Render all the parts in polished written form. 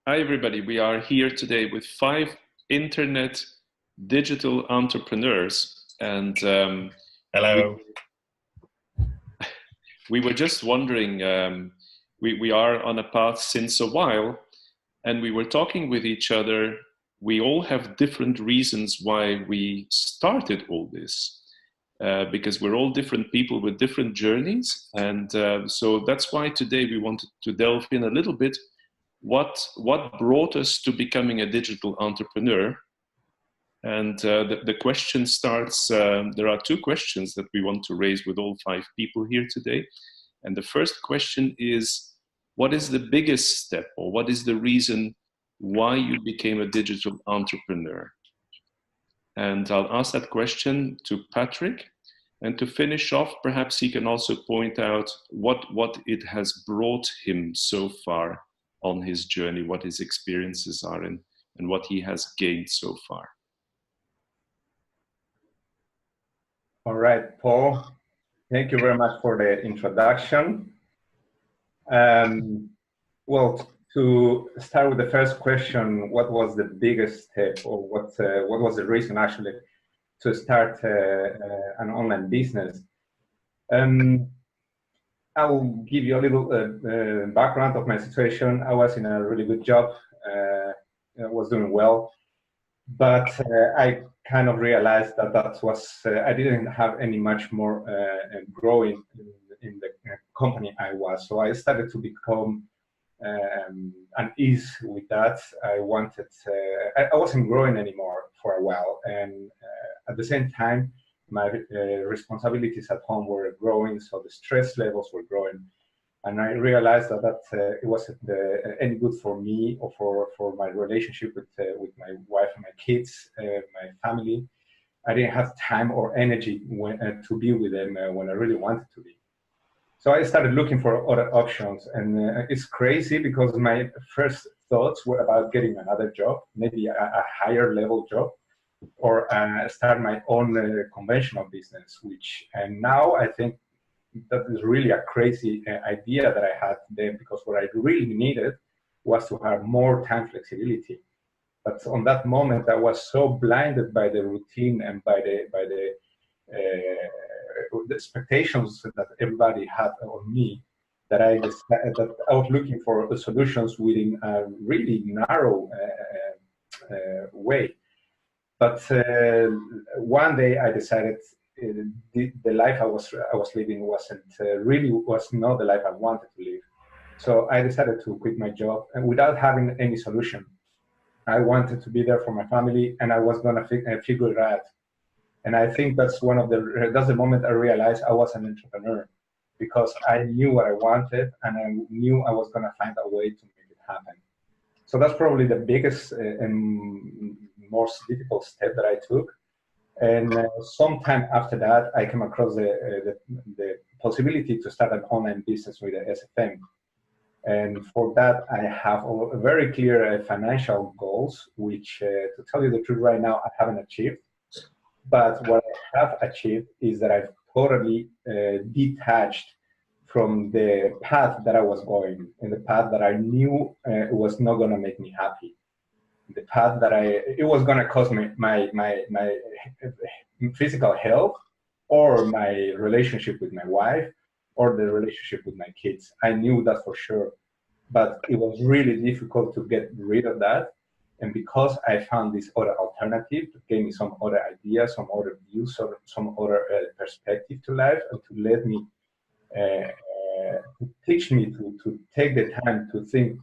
Hi, everybody. We are here today with five internet digital entrepreneurs. And we, Hello. we were just wondering, we are on a path since a while, and we were talking with each other. We all have different reasons why we started all this. Because we're all different people with different journeys. And so that's why today we wanted to delve in a little bit what brought us to becoming a digital entrepreneur. And the question starts, there are two questions that we want to raise with all five people here today. And the first question is, what is the biggest step, or what is the reason why you became a digital entrepreneur? And I'll ask that question to Patrick. And to finish off, perhaps he can also point out what it has brought him so far on his journey, what his experiences are, and what he has gained so far. All right, Paul, thank you very much for the introduction. Well, to start with the first question, what was the biggest step, or what was the reason actually to start an online business? I'll give you a little background of my situation. I was in a really good job, I was doing well, but I kind of realized that I didn't have any much more growing in the company I was. So I started to become unease with that. I wasn't growing anymore for a while, and at the same time, my responsibilities at home were growing, so the stress levels were growing. And I realized that it wasn't any good for me, or for my relationship with my wife and my kids, my family. I didn't have time or energy to be with them when I really wanted to be. So I started looking for other options, and it's crazy because my first thoughts were about getting another job, maybe a higher level job, or start my own conventional business, and now I think that is really a crazy idea that I had then, because what I really needed was to have more time flexibility. But on that moment, I was so blinded by the routine and by the expectations that everybody had on me, that I decided that I was looking for solutions within a really narrow way. But one day I decided the life I was living was not the life I wanted to live. So I decided to quit my job, and without having any solution. I wanted to be there for my family, and I was gonna figure it out. And I think that's the moment I realized I was an entrepreneur, because I knew what I wanted, and I knew I was gonna find a way to make it happen. So that's probably the biggest and most difficult step that I took. And sometime after that, I came across the possibility to start an online business with the SFM. And for that, I have very clear financial goals, which, to tell you the truth, right now I haven't achieved. But what I have achieved is that I've totally detached from the path that I was going, and the path that I knew was not going to make me happy. The path that it was going to cost me my physical health, or my relationship with my wife, or the relationship with my kids. I knew that for sure, but it was really difficult to get rid of that. And because I found this other alternative, it gave me some other ideas, some other views, or some other perspective to life, and to let me to teach me to take the time to think,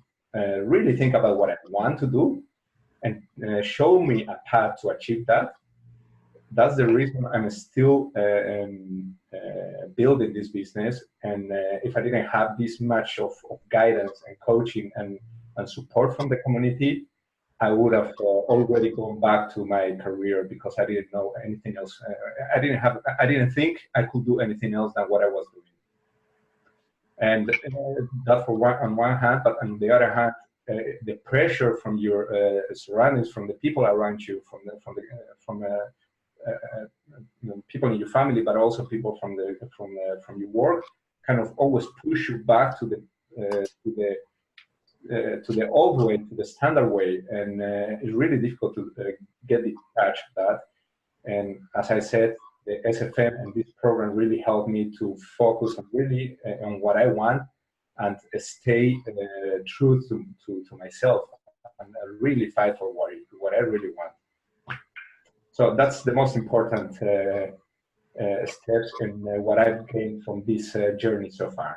really think about what I want to do, and show me a path to achieve that. That's the reason I'm still building this business. And if I didn't have this much of guidance and coaching and support from the community, I would have already gone back to my career, because I didn't know anything else. I didn't think I could do anything else than what I was doing. And that on one hand, but on the other hand, the pressure from your surroundings, from the people around you, from people in your family, but also people from your work, kind of always push you back to the to the old way, to the standard way, and it's really difficult to get detached of that. And as I said, the SFM and this program really helped me to focus on really on what I want and stay true to myself and really fight for what I really want. So that's the most important steps in what I've gained from this journey so far.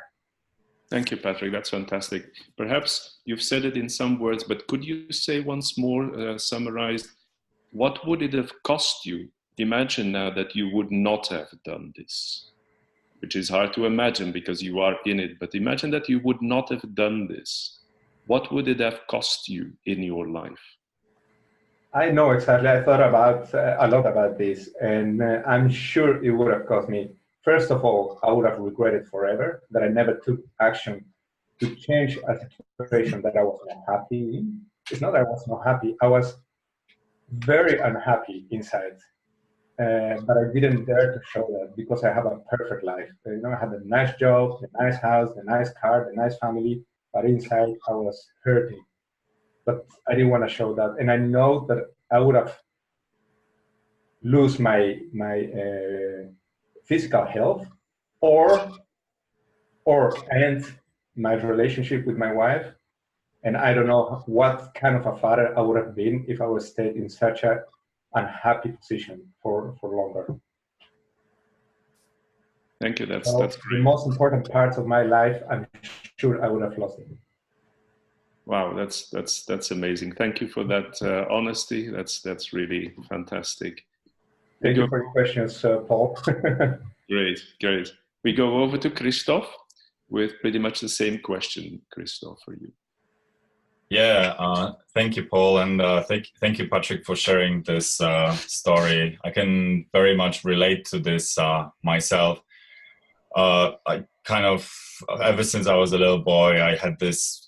Thank you, Patrick. That's fantastic. Perhaps you've said it in some words, but could you say once more, summarized, what would it have cost you? Imagine now that you would not have done this, which is hard to imagine because you are in it, but imagine that you would not have done this. What would it have cost you in your life? I know exactly. I thought about a lot about this, and I'm sure it would have cost me. First of all, I would have regretted forever that I never took action to change a situation that I was not happy in. It's not that I was not happy. I was very unhappy inside, but I didn't dare to show that because I have a perfect life. You know, I had a nice job, the nice house, the nice car, the nice family, but inside I was hurting. But I didn't want to show that, and I know that I would have lose my physical health, or end my relationship with my wife, and I don't know what kind of a father I would have been if I was stayed in such a unhappy position for longer. Thank you. That's The great. most important parts of my life, I'm sure I would have lost it. Wow, that's amazing. Thank you for that honesty. That's really fantastic. Thank you for your questions, Paul. Great. We go over to Krzysztof with pretty much the same question, Krzysztof, for you. Yeah, thank you, Paul, and thank you, Patrick, for sharing this story. I can very much relate to this myself. I kind of, ever since I was a little boy, I had this,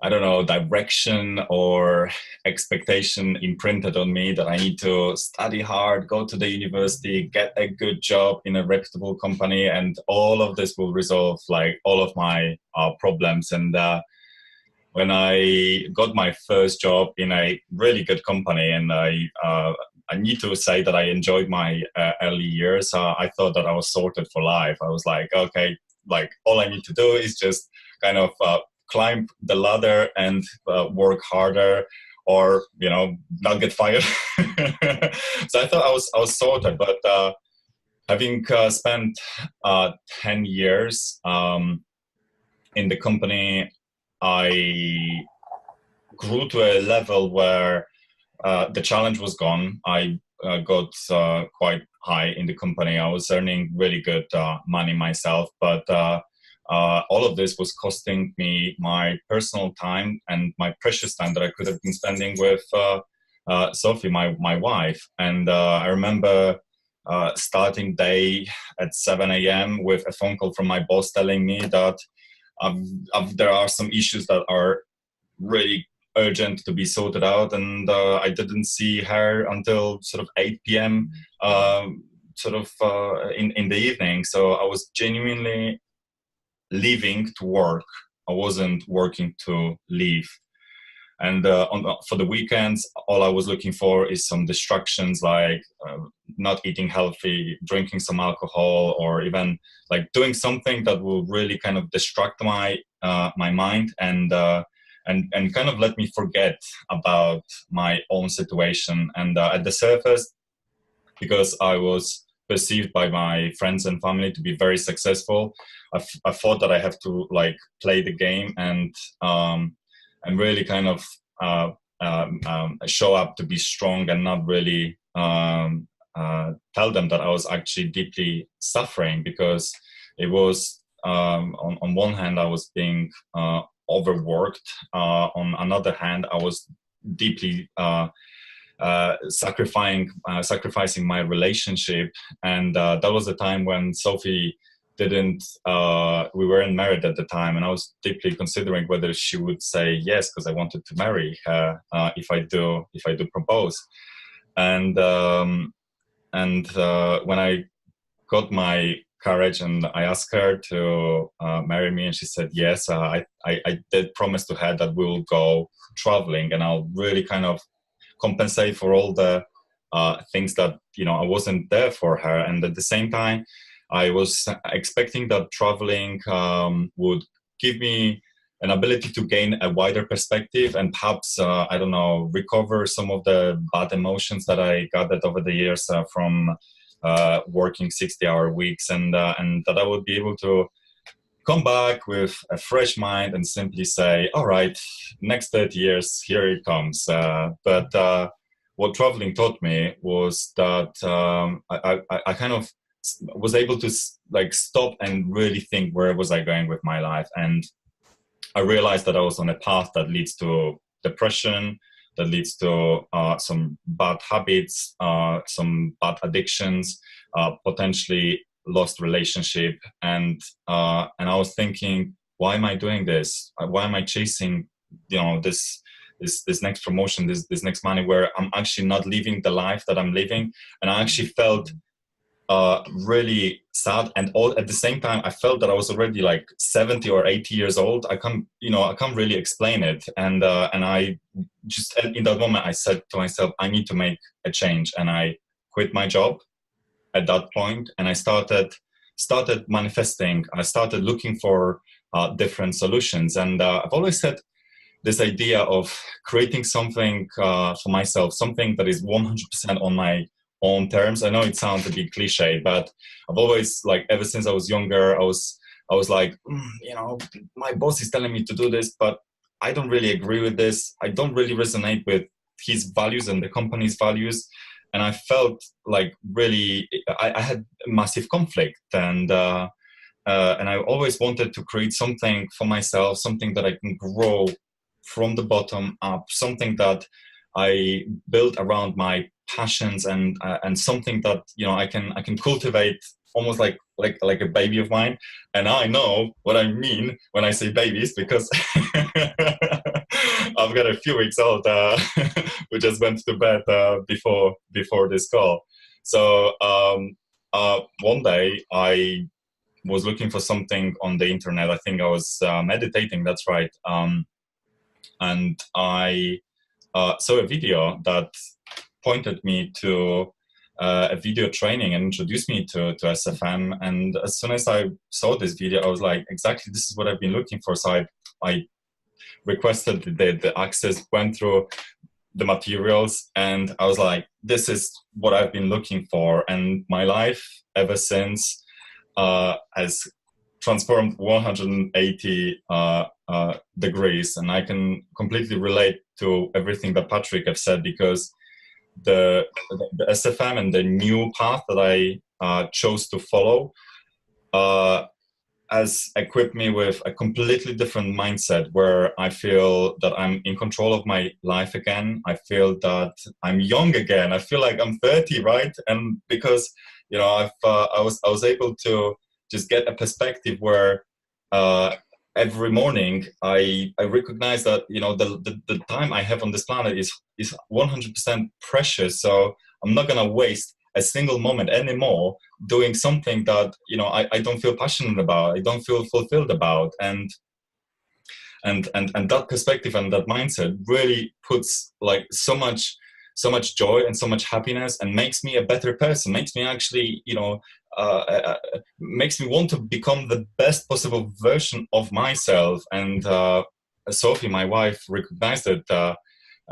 I don't know, direction or expectation imprinted on me that I need to study hard, go to the university, get a good job in a reputable company, and all of this will resolve like all of my problems. And when I got my first job in a really good company, and I need to say that I enjoyed my early years, I thought that I was sorted for life. I was like, okay, like all I need to do is just kind of climb the ladder and work harder, or not get fired. So I thought I was sorted, but having spent 10 years in the company, I grew to a level where the challenge was gone. I got quite high in the company. I was earning really good money myself, but all of this was costing me my personal time and my precious time that I could have been spending with Sophie, my wife. And I remember starting day at 7 a.m. with a phone call from my boss telling me that there are some issues that are really urgent to be sorted out, and I didn't see her until sort of 8 p.m. In the evening. So I was genuinely leaving to work. I wasn't working to leave. And for the weekends, all I was looking for is some distractions, like not eating healthy, drinking some alcohol, or even like doing something that will really kind of distract my mind and kind of let me forget about my own situation. And at the surface, because I was perceived by my friends and family to be very successful, I thought that I have to like play the game and really kind of show up to be strong and not really tell them that I was actually deeply suffering, because it was on one hand I was being overworked, on another hand I was deeply sacrificing my relationship. And that was the time when Sophie we weren't married at the time, and I was deeply considering whether she would say yes, because I wanted to marry her if I do propose. And when I got my courage, and I asked her to marry me, and she said yes. I did promise to her that we'll go traveling, and I'll really kind of compensate for all the things that I wasn't there for her. And at the same time, I was expecting that traveling would give me an ability to gain a wider perspective and perhaps, I don't know, recover some of the bad emotions that I gathered over the years from working 60-hour weeks, and that I would be able to come back with a fresh mind and simply say, all right, next 30 years, here it comes. But what traveling taught me was that I kind of was able to stop and really think, where was I going with my life? And I realized that I was on a path that leads to depression, that leads to some bad habits, some bad addictions, potentially lost relationship. And I was thinking, why am I doing this? Why am I chasing, this next promotion, this next money, where I'm actually not living the life that I'm living? And I actually felt really sad, and at the same time I felt that I was already like 70 or 80 years old. I can't really explain it, and I just, in that moment, I said to myself, I need to make a change, and I quit my job at that point, and I started manifesting. I started looking for different solutions, and I've always had this idea of creating something for myself, something that is 100% on my own terms. I know it sounds a bit cliche, but I've always, ever since I was younger, I was like, my boss is telling me to do this, but I don't really agree with this. I don't really resonate with his values and the company's values. And I felt like really, I had massive conflict, and I always wanted to create something for myself, something that I can grow from the bottom up, something that I built around my passions, and something that I can cultivate almost like a baby of mine. And I know what I mean when I say babies, because I've got a few weeks old who just went to bed before this call. So one day I was looking for something on the internet. I think I was meditating, that's right. And I saw a video that pointed me to a video training and introduced me to SFM. And as soon as I saw this video, I was like, exactly, this is what I've been looking for. So I requested the access, went through the materials, and I was like, this is what I've been looking for. And my life ever since has transformed 180 degrees. And I can completely relate to everything that Patrick have said, because the SFM and the new path that I chose to follow has equipped me with a completely different mindset, where I feel that I'm in control of my life again. I feel that I'm young again. I feel like I'm 30, right? And because I was able to just get a perspective where every morning I recognize that the time I have on this planet is 100% precious. So I'm not gonna waste a single moment anymore doing something that I don't feel passionate about, I don't feel fulfilled about. And that perspective and that mindset really puts so much joy and so much happiness, and makes me a better person, makes me actually makes me want to become the best possible version of myself. And Sophie, my wife, recognized it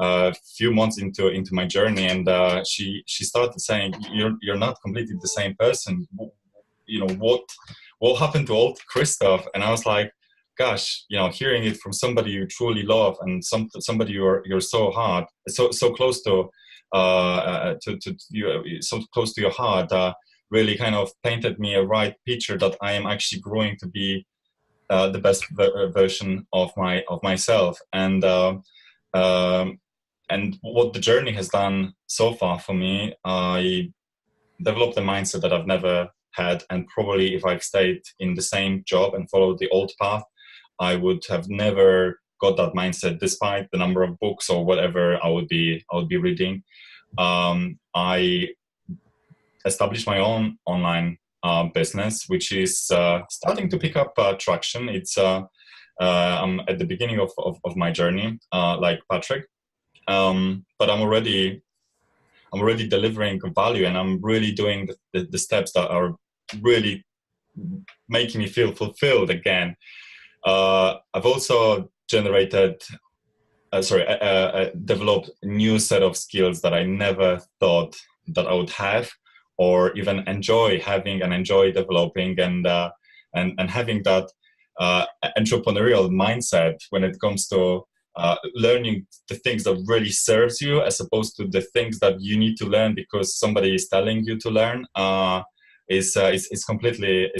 a few months into my journey, and she started saying, you're not completely the same person. What happened to old Krzysztof? And I was like, gosh, hearing it from somebody you truly love, and somebody you're so close to you, so close to your heart, really kind of painted me a right picture that I am actually growing to be the best version of myself. And what the journey has done so far for me, I developed a mindset that I've never had, and probably if I've stayed in the same job and followed the old path, I would have never got that mindset, despite the number of books or whatever I would be reading. I established my own online business, which is starting to pick up traction. It's I'm at the beginning of my journey, like Patrick, but I'm already delivering value, and I'm really doing the steps that are really making me feel fulfilled again. I've also generated, developed a new set of skills that I never thought that I would have, or even enjoy having and enjoy developing, and having that entrepreneurial mindset when it comes to learning the things that really serves you, as opposed to the things that you need to learn because somebody is telling you to learn. Is completely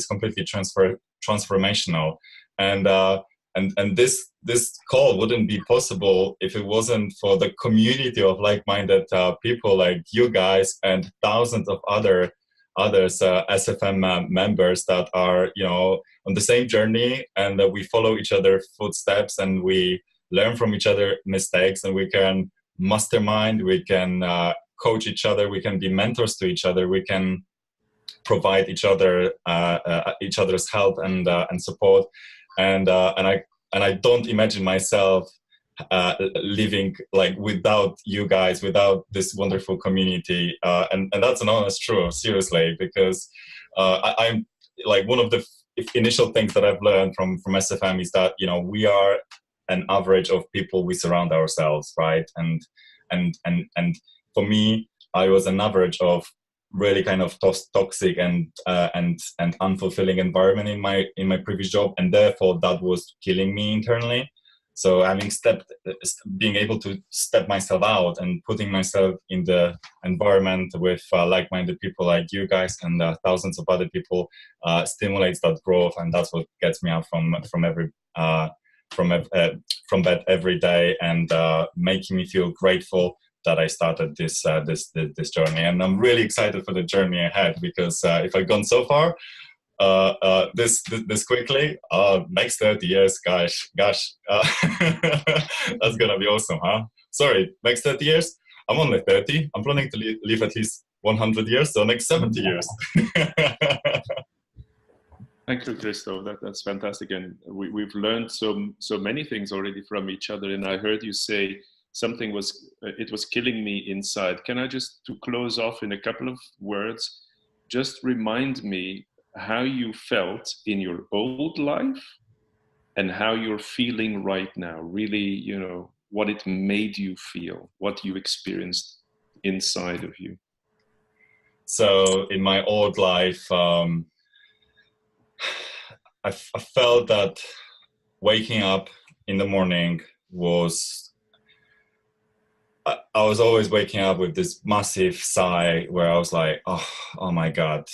transformational, and this call wouldn't be possible if it wasn't for the community of like-minded people like you guys and thousands of others SFM members that are on the same journey, and that we follow each other's footsteps, and we learn from each other mistakes, and we can mastermind, we can coach each other, we can be mentors to each other, we can provide each other's help and support, and I don't imagine myself living like without you guys, without this wonderful community, and that's an honest truth, seriously, because I'm like, one of the initial things that I've learned from SFM is that we are an average of people we surround ourselves, right? And for me, I was an average of really kind of toxic and unfulfilling environment in my previous job, and therefore that was killing me internally. So being able to step myself out and putting myself in the environment with like-minded people like you guys and thousands of other people stimulates that growth, and that's what gets me out from bed every day, and making me feel grateful that I started this journey. And I'm really excited for the journey ahead, because if I've gone so far this quickly, next 30 years, gosh, that's gonna be awesome, huh? Sorry, next 30 years? I'm only 30. I'm planning to live at least 100 years, so next 70 years. Thank you, Krzysztof. That's fantastic, and we've learned so many things already from each other. And I heard you say something was killing me inside. Can I just, to close off in a couple of words, just remind me how you felt in your old life and how you're feeling right now? Really, what it made you feel, what you experienced inside of you. So in my old life, I felt that waking up in the morning was, I was always waking up with this massive sigh where I was like, oh my God.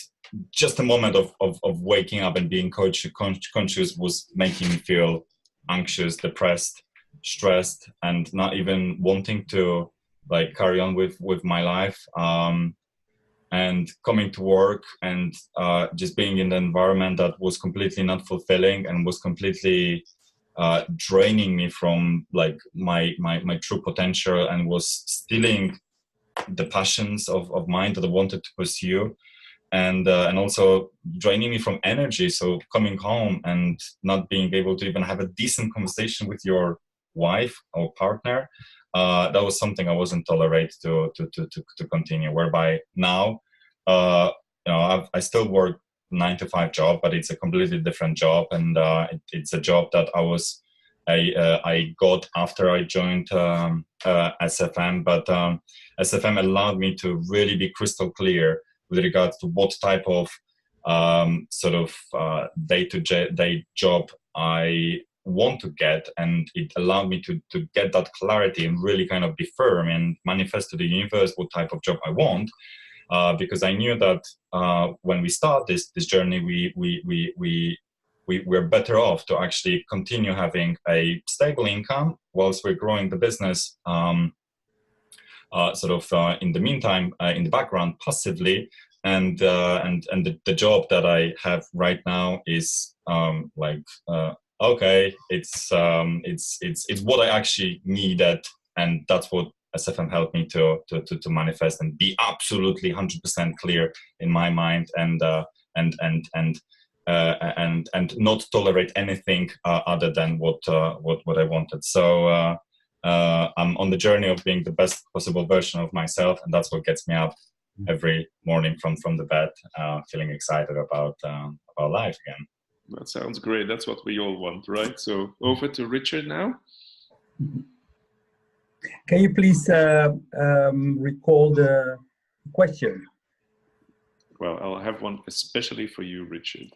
Just a moment of waking up and being conscious was making me feel anxious, depressed, stressed, and not even wanting to like carry on with my life. And coming to work and just being in the environment that was completely not fulfilling and was completely draining me from like my true potential, and was stealing the passions of mine that I wanted to pursue, and also draining me from energy. So coming home and not being able to even have a decent conversation with your wife or partner, that was something I wasn't tolerate to continue. Whereby now, I still work 9-to-5 job, but it's a completely different job, and it's a job that I got after I joined SFM. But SFM allowed me to really be crystal clear with regards to what type of day-to-day job I want to get, and it allowed me to get that clarity and really kind of be firm and manifest to the universe what type of job I want, because I knew that when we start this journey, we're better off to actually continue having a stable income whilst we're growing the business, in the meantime, in the background, passively, and the job that I have right now is okay, it's what I actually needed, and that's what SFM helped me to manifest and be absolutely 100% clear in my mind, and and not tolerate anything other than what I wanted. So I'm on the journey of being the best possible version of myself, and that's what gets me up every morning from the bed, feeling excited about life again. That sounds great. That's what we all want, right? So over to Richard now. Can you please recall the question? Well, I'll have one especially for you, Richard.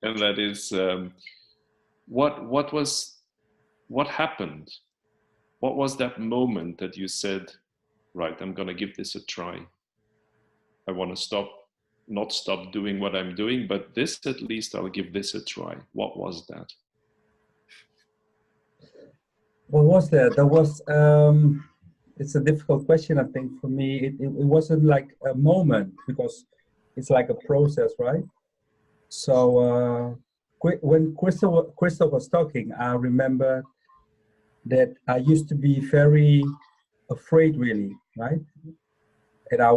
And that is, what happened? What was that moment that you said, right, I'm going to give this a try. I want to not stop doing what I'm doing, but this, at least I'll give this a try. What was that? What was that? That was, it's a difficult question, I think, for me. It wasn't like a moment, because it's like a process, right? So when Krzysztof was talking, I remember that I used to be very afraid, really, right? And I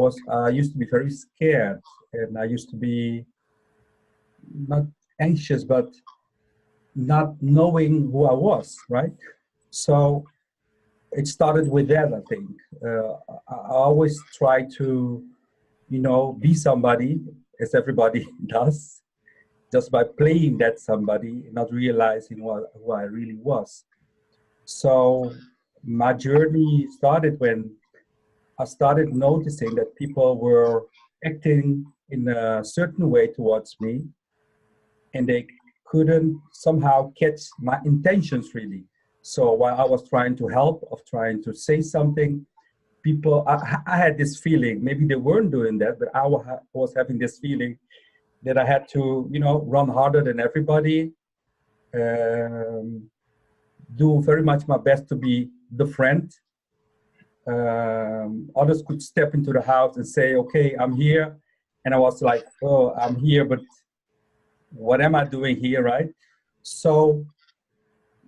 used to be very scared, and I used to be not anxious, but not knowing who I was, right? So it started with that, I think. I always try to, be somebody, as everybody does, just by playing that somebody, not realizing who I really was. So my journey started when I started noticing that people were acting in a certain way towards me, and they couldn't somehow catch my intentions, really. So while I was trying to help, of trying to say something, I had this feeling, maybe they weren't doing that, but I was having this feeling that I had to, run harder than everybody, do very much my best to be the friend. Others could step into the house and say, okay, I'm here. And I was like, oh, I'm here, but what am I doing here, right? So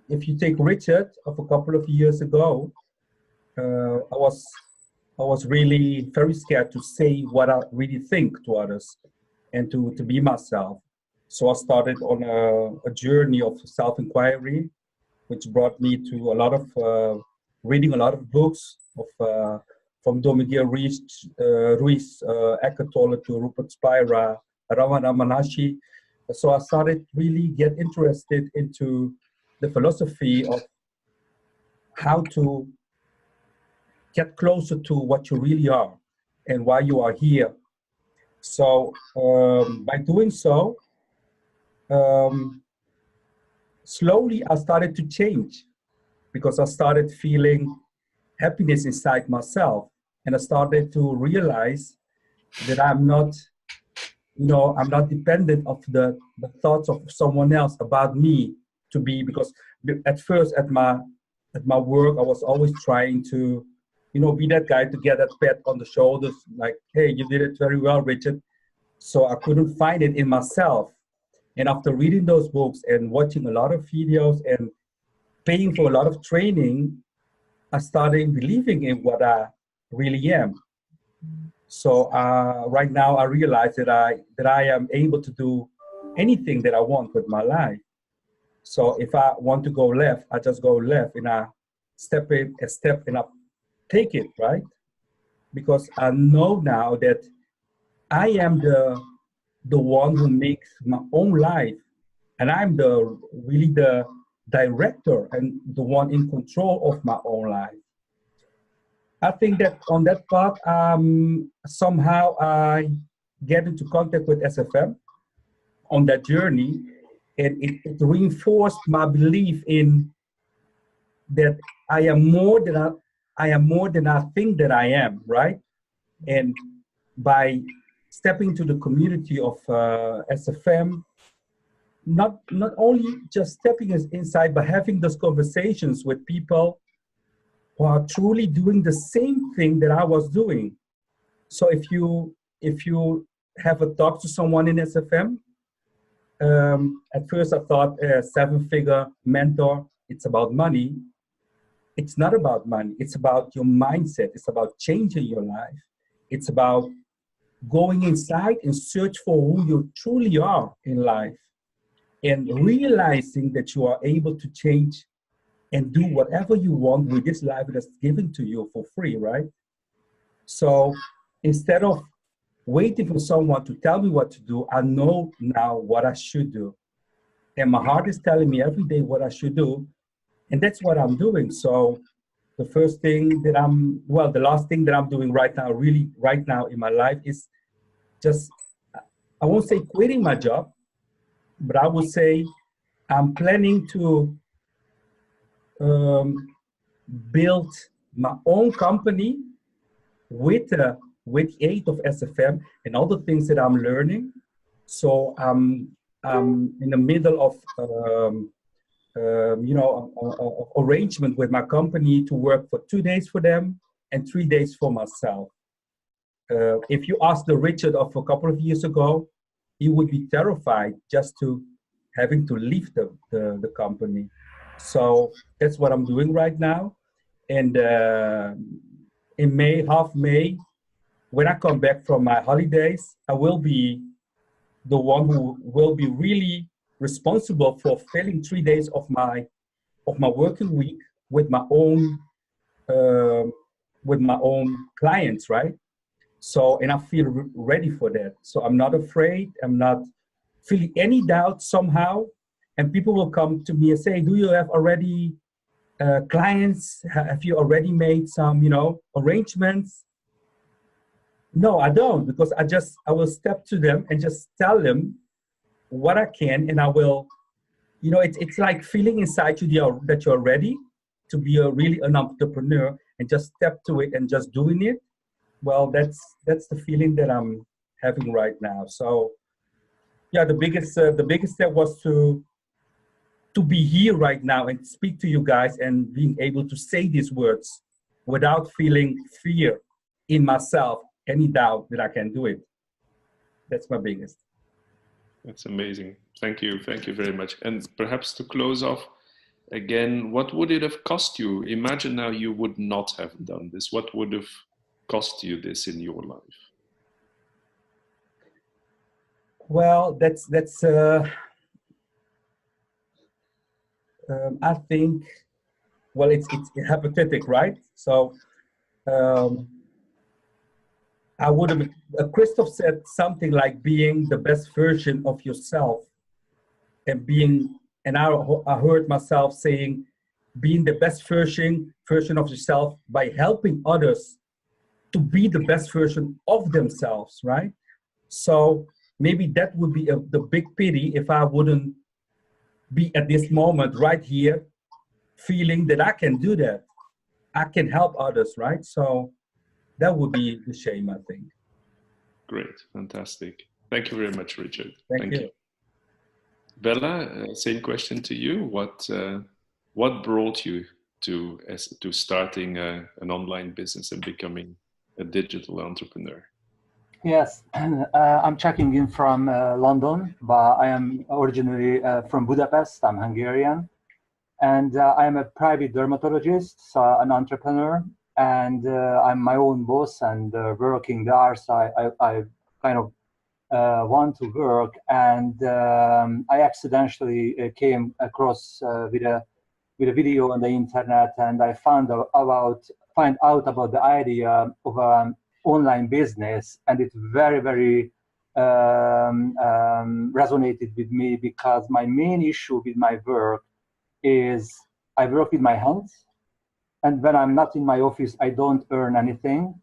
if you take Richard of a couple of years ago, I was really very scared to say what I really think to others and to be myself. So I started on a journey of self-inquiry, which brought me to a lot of reading a lot of books from Dominique Ruiz, Eckhart Tolle to Rupert Spira, Ramana Maharishi. So I started really get interested into the philosophy of how to get closer to what you really are and why you are here. So by doing so, slowly I started to change, because I started feeling happiness inside myself, and I started to realize that I'm not dependent of the thoughts of someone else about me to be, because at first at my work I was always trying to be that guy to get that pat on the shoulders, like, hey, you did it very well, Richard. So I couldn't find it in myself. And after reading those books and watching a lot of videos and paying for a lot of training, I started believing in what I really am. So right now I realize that I am able to do anything that I want with my life. So if I want to go left, I just go left, and I step and I take it, right? Because I know now that I am the one who makes my own life, and I'm really the director and the one in control of my own life. I think that on that part, somehow I get into contact with SFM on that journey, and it reinforced my belief in that I am more than I think that I am, right? And by stepping into the community of SFM, not only just stepping inside, but having those conversations with people who are truly doing the same thing that I was doing. So if you have a talk to someone in SFM, at first I thought a 7-figure mentor, it's about money. It's not about money. It's about your mindset. It's about changing your life. It's about going inside and search for who you truly are in life, and realizing that you are able to change and do whatever you want with this life that's given to you for free, right? So instead of waiting for someone to tell me what to do, I know now what I should do. And my heart is telling me every day what I should do. And that's what I'm doing. So the first thing that the last thing that I'm doing right now, really right now in my life, is just, I won't say quitting my job, but I would say I'm planning to build my own company with the aid of SFM and all the things that I'm learning. So I'm in the middle of arrangement with my company to work for 2 days for them and 3 days for myself. If you ask the Richard of a couple of years ago, he would be terrified just to having to leave the company. So that's what I'm doing right now. And in May, half May, when I come back from my holidays, I will be the one who will be really responsible for filling 3 days of my working week with my own clients, right? So, and I feel ready for that. So I'm not afraid. I'm not feeling any doubt somehow. And people will come to me and say, "Do you have already clients? Have you already made some, arrangements?" No, I don't, because I will step to them and just tell them what I can, and I will, it's like feeling inside you that you're ready to be really an entrepreneur, and just step to it and just doing it. Well, that's the feeling that I'm having right now. So yeah, the biggest step was to be here right now and speak to you guys and being able to say these words without feeling fear in myself, any doubt that I can do it. That's my biggest. That's amazing. Thank you very much. And perhaps to close off, again, what would it have cost you? Imagine now you would not have done this. What would have cost you this in your life? Well, that's I think, well, it's hypothetical, right? So I would have, Krzysztof said something like being the best version of yourself, and I heard myself saying, being the best version of yourself by helping others to be the best version of themselves, right? So maybe that would be the big pity if I wouldn't be at this moment right here feeling that I can do that. I can help others, right? So that would be the shame, I think. Great, fantastic. Thank you very much, Richard. Thank you. Bela, same question to you. What brought you to starting an online business and becoming a digital entrepreneur? Yes, I'm checking in from London, but I am originally from Budapest. I'm Hungarian, and I am a private dermatologist, so an entrepreneur, and I'm my own boss and working the hours I kind of want to work. And I accidentally came across with a video on the internet, and I find out about the idea of an online business, and it very, very resonated with me, because my main issue with my work is I work with my hands, and when I'm not in my office, I don't earn anything.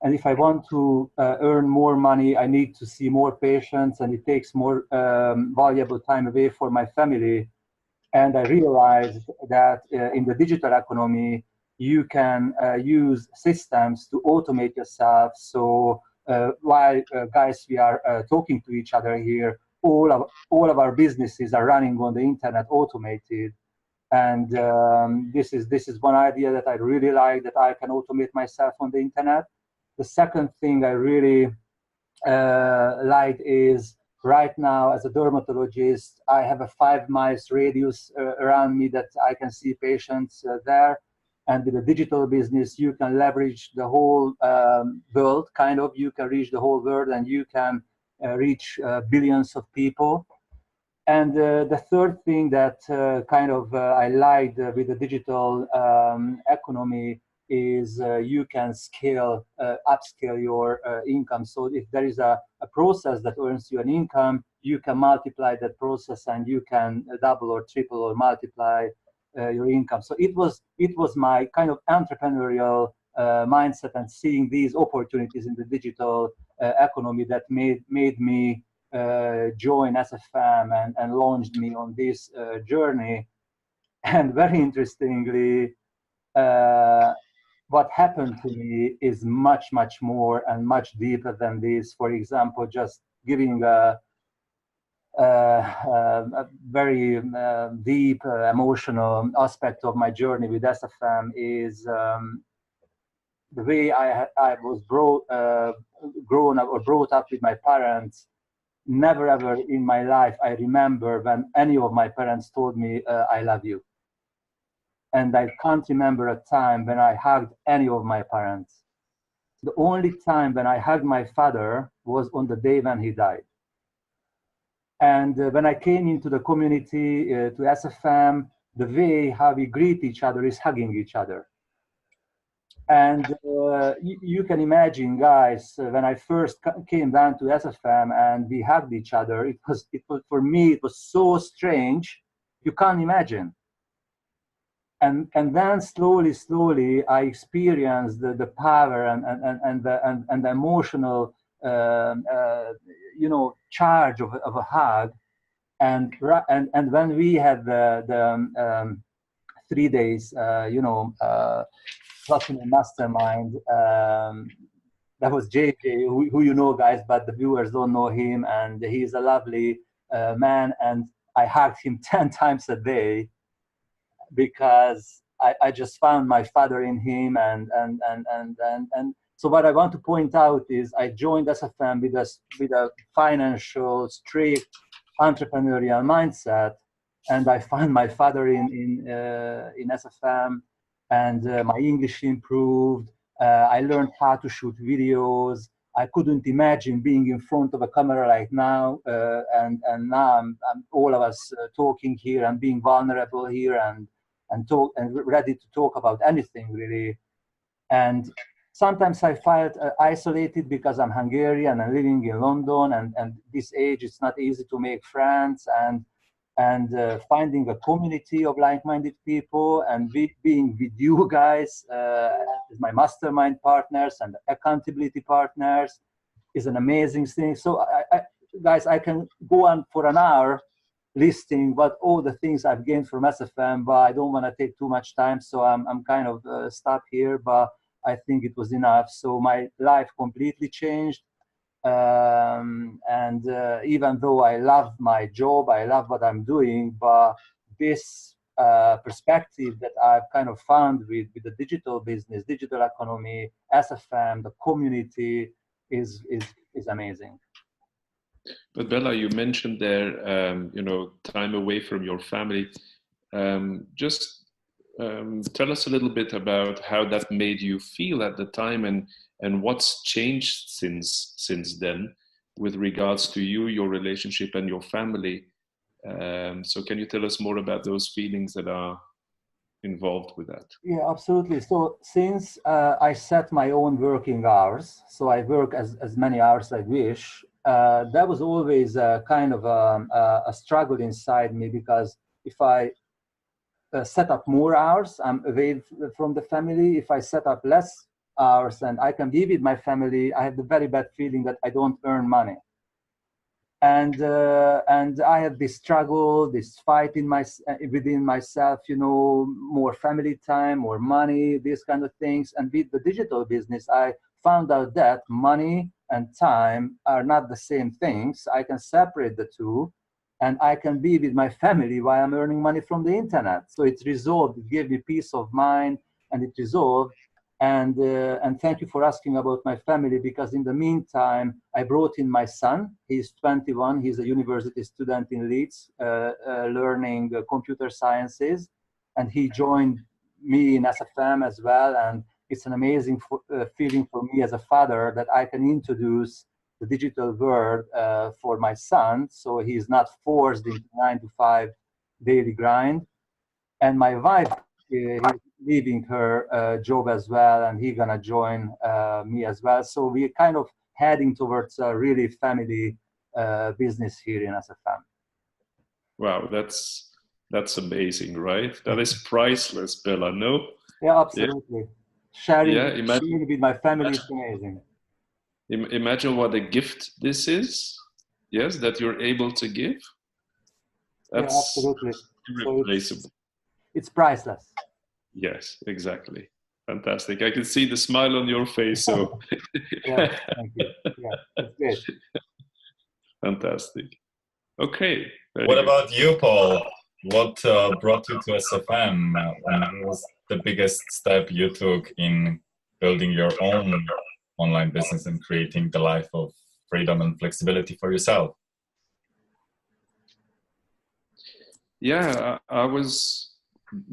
And if I want to earn more money, I need to see more patients, and it takes more valuable time away for my family. And I realized that in the digital economy, you can use systems to automate yourself. So while guys, we are talking to each other here, all of our businesses are running on the internet, automated. And this is one idea that I really like, that I can automate myself on the internet. The second thing I really like is, right now as a dermatologist, I have a 5 miles radius around me that I can see patients there. And with a digital business, you can leverage the whole world, kind of. You can reach the whole world, and you can reach billions of people. And the third thing that I liked with the digital economy is you can scale, upscale your income. So if there is a process that earns you an income, you can multiply that process, and you can double or triple or multiply your income. So it was my kind of entrepreneurial mindset, and seeing these opportunities in the digital economy that made me join SFM and launched me on this journey. And very interestingly, what happened to me is much more and much deeper than this. For example, just giving a very deep emotional aspect of my journey with SFM is the way I was brought up with my parents. Never ever in my life I remember when any of my parents told me I love you. And I can't remember a time when I hugged any of my parents. The only time when I hugged my father was on the day when he died. And when I came into the community, to SFM, the way how we greet each other is hugging each other. And you can imagine, guys, when I first came down to SFM and we hugged each other, it was for me, it was so strange, you can't imagine. And then slowly, I experienced the power and the emotional, charge of a hug. And when we had the 3 days, Platinum Mastermind, that was JJ, who you know, guys, but the viewers don't know him, and he's a lovely man, and I hugged him 10 times a day because I just found my father in him, and so what I want to point out is I joined SFM with a financial, strict, entrepreneurial mindset, and I found my father in SFM. And my English improved. I learned how to shoot videos. I couldn't imagine being in front of a camera like now. And now I'm all of us talking here and being vulnerable here and ready to talk about anything really. And sometimes I felt isolated because I'm Hungarian and living in London. And this age, it's not easy to make friends. And finding a community of like-minded people and being with you guys as my mastermind partners and accountability partners is an amazing thing. So guys, I can go on for an hour listing what all the things I've gained from SFM, but I don't want to take too much time, so I'm kind of stuck here, but I think it was enough. So my life completely changed. And even though I love my job, I love what I'm doing, but this perspective that I've kind of found with the digital business, digital economy, SFM, the community is amazing. But Bela, you mentioned there, time away from your family. Just tell us a little bit about how that made you feel at the time, and what's changed since then with regards to you, your relationship, and your family. So can you tell us more about those feelings that are involved with that? Yeah, absolutely. So since I set my own working hours, so I work as many hours as I wish, that was always a kind of a struggle inside me, because if I set up more hours, I'm away from the family. If I set up less hours and I can be with my family, I have the very bad feeling that I don't earn money. And I have this struggle, this fight within myself, more family time, more money, these kind of things. And with the digital business, I found out that money and time are not the same things. I can separate the two, and I can be with my family while I'm earning money from the internet. So it resolved, it gave me peace of mind, and it resolved. And thank you for asking about my family, because in the meantime, I brought in my son. He's 21. He's a university student in Leeds, learning computer sciences. And he joined me in SFM as well, and it's an amazing feeling for me as a father that I can introduce the digital world for my son, so he's not forced into 9 to 5 daily grind. And my wife, he's leaving her job as well, and he's gonna join me as well. So we're kind of heading towards a really family business here in SFM. Wow, that's amazing, right? That is priceless, Bela. No? Yeah, absolutely. Yeah, Sharing with my family is amazing. Imagine what a gift this is. Yes, that you're able to give. That's absolutely. irreplaceable. So it's priceless. Yes, exactly. Fantastic. I can see the smile on your face. So yeah, thank you. Yeah, it's great. Fantastic. Okay. What about you, Paul? What brought you to SFM? What was the biggest step you took in building your own online business and creating the life of freedom and flexibility for yourself? Yeah, I was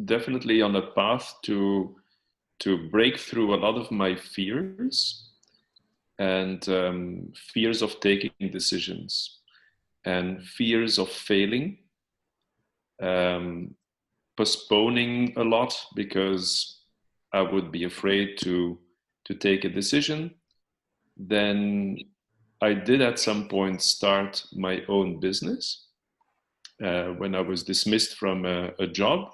definitely on a path to break through a lot of my fears and fears of taking decisions and fears of failing, postponing a lot because I would be afraid to take a decision. Then I did at some point start my own business when I was dismissed from a job.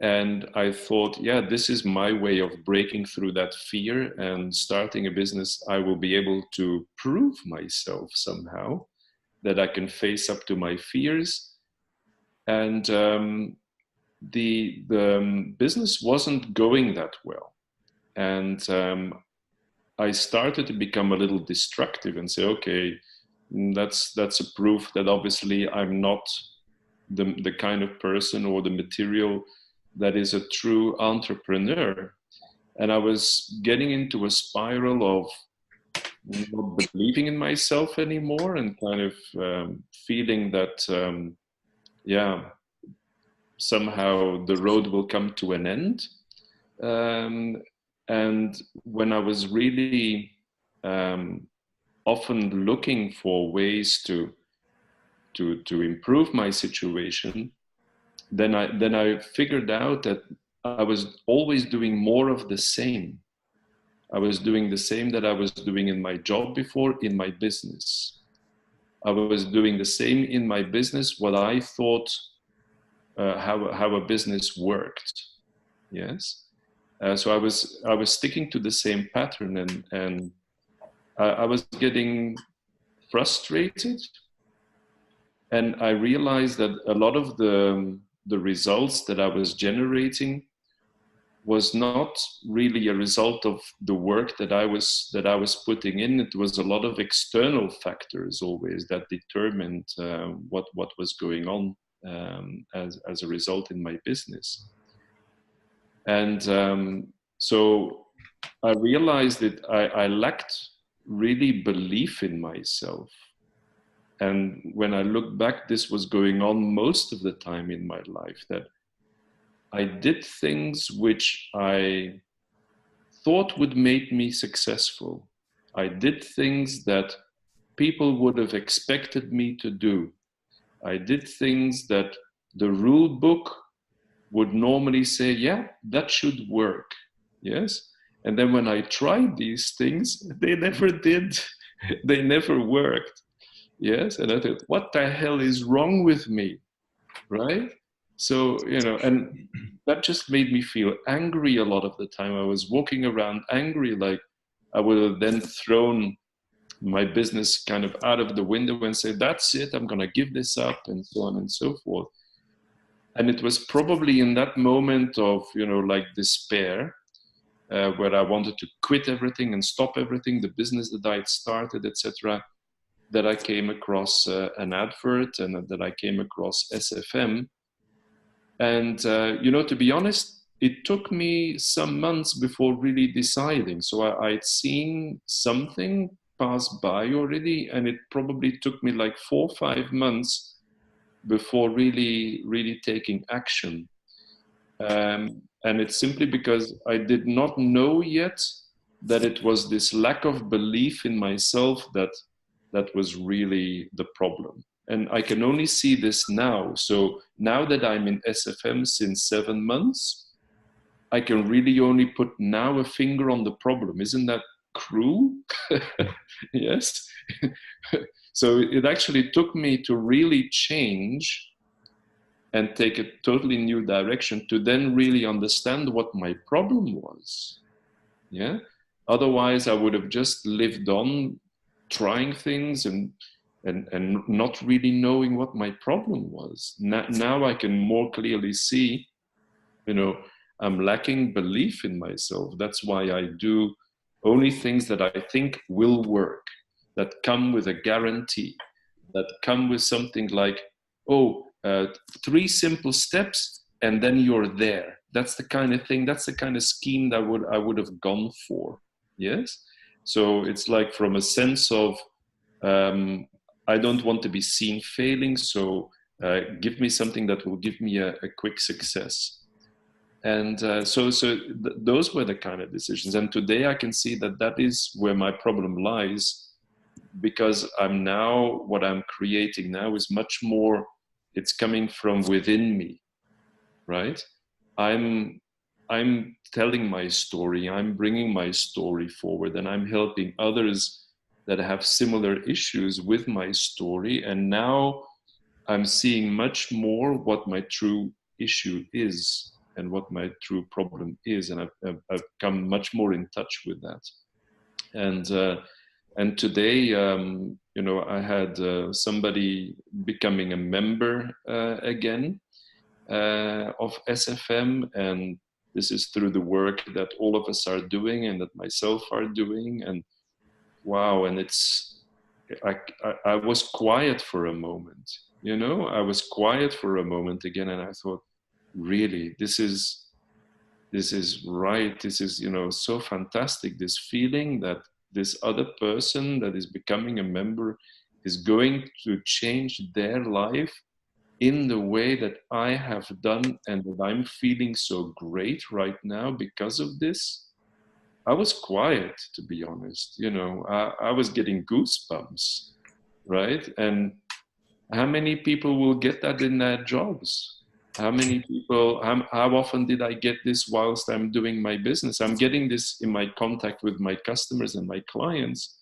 And I thought, yeah, this is my way of breaking through that fear and starting a business. I will be able to prove myself somehow that I can face up to my fears. And the business wasn't going that well. And I started to become a little destructive and say, okay, that's a proof that obviously I'm not the kind of person or the material that is a true entrepreneur. And I was getting into a spiral of not believing in myself anymore and kind of feeling that, yeah, somehow the road will come to an end. And when I was really often looking for ways to improve my situation, then I figured out that I was always doing more of the same. I was doing the same that I was doing in my job before in my business. I was doing the same in my business what I thought how a business worked. Yes. So I was sticking to the same pattern, and I was getting frustrated, and I realized that a lot of the results that I was generating was not really a result of the work that I was putting in. It was a lot of external factors always that determined what was going on as a result in my business. And so I realized that I lacked really belief in myself. And when I look back, this was going on most of the time in my life, that I did things which I thought would make me successful. I did things that people would have expected me to do. I did things that the rule book would normally say, yeah, that should work. Yes. And then when I tried these things, they never did. They never worked. Yes. And I thought, what the hell is wrong with me? Right. So, and that just made me feel angry a lot of the time. I was walking around angry, like I would have then thrown my business kind of out of the window and say, that's it, I'm going to give this up, and so on and so forth. And it was probably in that moment of, like despair, where I wanted to quit everything and stop everything, the business that I had started, etc., that I came across an advert, and that I came across SFM. And, to be honest, it took me some months before really deciding. So I'd seen something pass by already, and it probably took me like 4 or 5 months before really taking action. And And it's simply because I did not know yet that it was this lack of belief in myself that was really the problem. And I can only see this now. So now that I'm in SFM since 7 months, I can really only put now a finger on the problem. Isn't that cruel? Yes. So it actually took me to really change and take a totally new direction to then really understand what my problem was. Yeah. Otherwise, I would have just lived on trying things and not really knowing what my problem was. Now I can more clearly see, I'm lacking belief in myself. That's why I do only things that I think will work, that come with a guarantee, that come with something like, 3 simple steps and then you're there. That's the kind of thing, that's the kind of scheme that I would have gone for. Yes. So it's like from a sense of, I don't want to be seen failing. So give me something that will give me a quick success. And those were the kind of decisions. And today I can see that is where my problem lies, because what I'm creating now is much more, it's coming from within me, right? I'm telling my story, I'm bringing my story forward, and I'm helping others that have similar issues with my story. And now I'm seeing much more what my true issue is and what my true problem is. And I've come much more in touch with that. And today, I had somebody becoming a member again of SFM, and this is through the work that all of us are doing and that myself are doing. And wow, and I was quiet for a moment, I was quiet for a moment again, and I thought, really, this is right. This is, so fantastic, this feeling that this other person that is becoming a member is going to change their life in the way that I have done, and that I'm feeling so great right now because of this. I was quiet, to be honest. I was getting goosebumps, right? And how many people will get that in their jobs? How many people, how often did I get this whilst I'm doing my business? I'm getting this in my contact with my customers and my clients,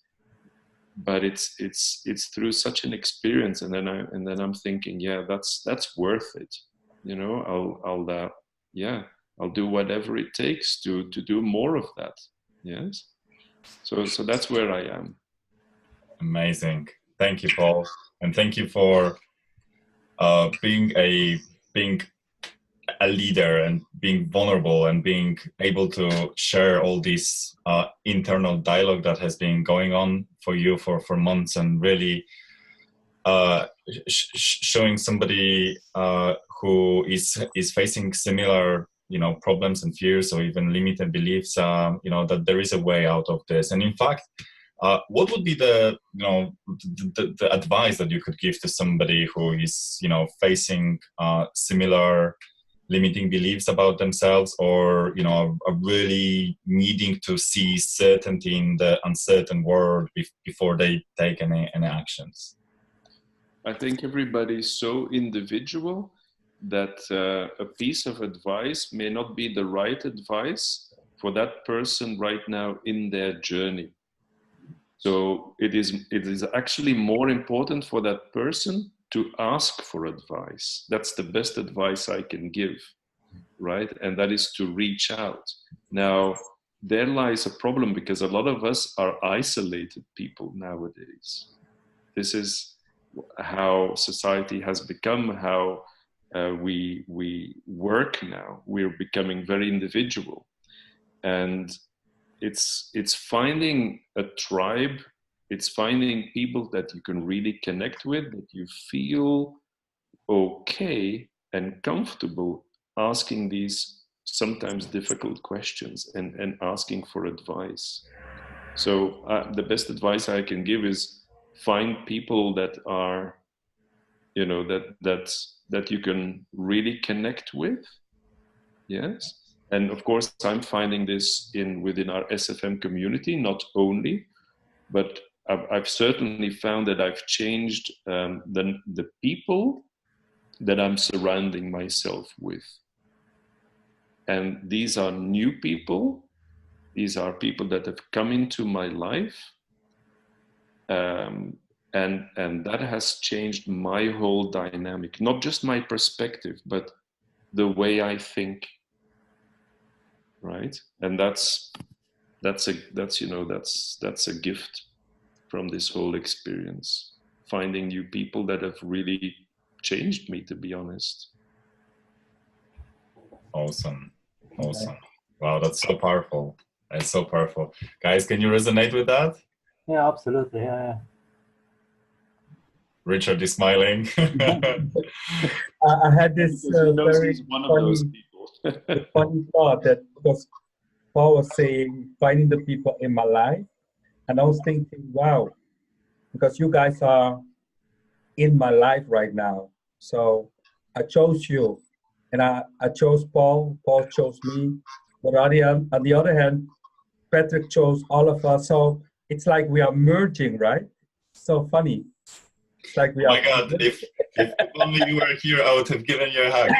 but it's through such an experience. And then I'm thinking, yeah, that's worth it. I'll do whatever it takes to do more of that. Yes. So that's where I am. Amazing. Thank you, Paul. And thank you for being a leader and being vulnerable and being able to share all this internal dialogue that has been going on for you for months, and really showing somebody who is facing similar problems and fears, or even limited beliefs, that there is a way out of this. And in fact, what would be the advice that you could give to somebody who is facing similar limiting beliefs about themselves, or are really needing to see certainty in the uncertain world before they take any actions? I think everybody is so individual that a piece of advice may not be the right advice for that person right now in their journey. So it is actually more important for that person to ask for advice. That's the best advice I can give, right? And that is to reach out. Now, there lies a problem, because a lot of us are isolated people nowadays. This is how society has become, how we work now. We're becoming very individual. And it's finding a tribe, it's finding people that you can really connect with, that you feel okay and comfortable asking these sometimes difficult questions and asking for advice. So the best advice I can give is find people that are, that you can really connect with. Yes. And of course, I'm finding this within our SFM community, not only, but I've certainly found that I've changed the people that I'm surrounding myself with. And these are new people. These are people that have come into my life. And that has changed my whole dynamic, not just my perspective, but the way I think. Right? And that's a gift from this whole experience. Finding new people that have really changed me, to be honest. Awesome. Wow, that's so powerful. It's so powerful. Guys, can you resonate with that? Yeah, absolutely. Yeah. Richard is smiling. I had this very funny thought that because Paul was saying finding the people in my life, and I was thinking, wow, because you guys are in my life right now. So I chose you, and I chose Paul. Paul chose me. But on the other hand, Patrick chose all of us. So it's like we are merging, right? So funny. It's like we oh my God! If only you were here, I would have given you a hug,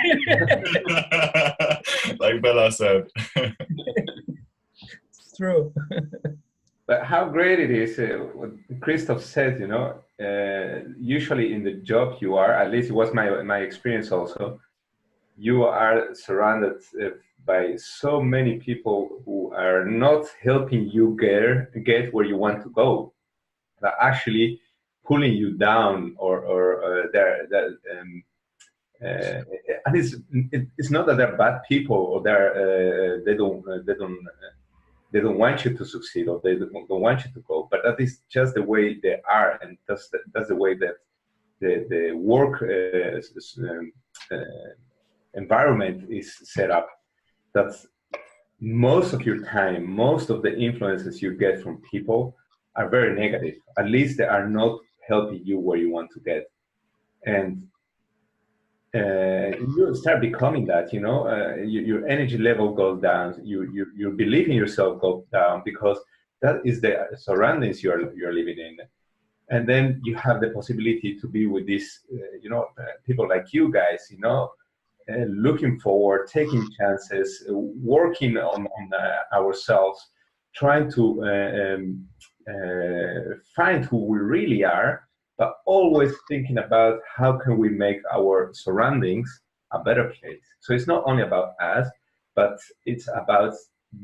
like Bela said. It's true. But how great it is, what Krzysztof said, usually in the job you are, at least it was my experience also, you are surrounded by so many people who are not helping you get where you want to go. They're actually pulling you down and it's not that they're bad people or they don't want you to succeed or they don't want you to go, but that is just the way they are, and that's the way that the work environment is set up. That's most of your time, most of the influences you get from people are very negative. At least they are not helping you where you want to get. And you start becoming that, your energy level goes down, your belief in yourself goes down, because that is the surroundings you're living in. And then you have the possibility to be with these, people like you guys, looking forward, taking chances, working on ourselves, trying to find who we really are, but always thinking about how can we make our surroundings a better place. So it's not only about us, but it's about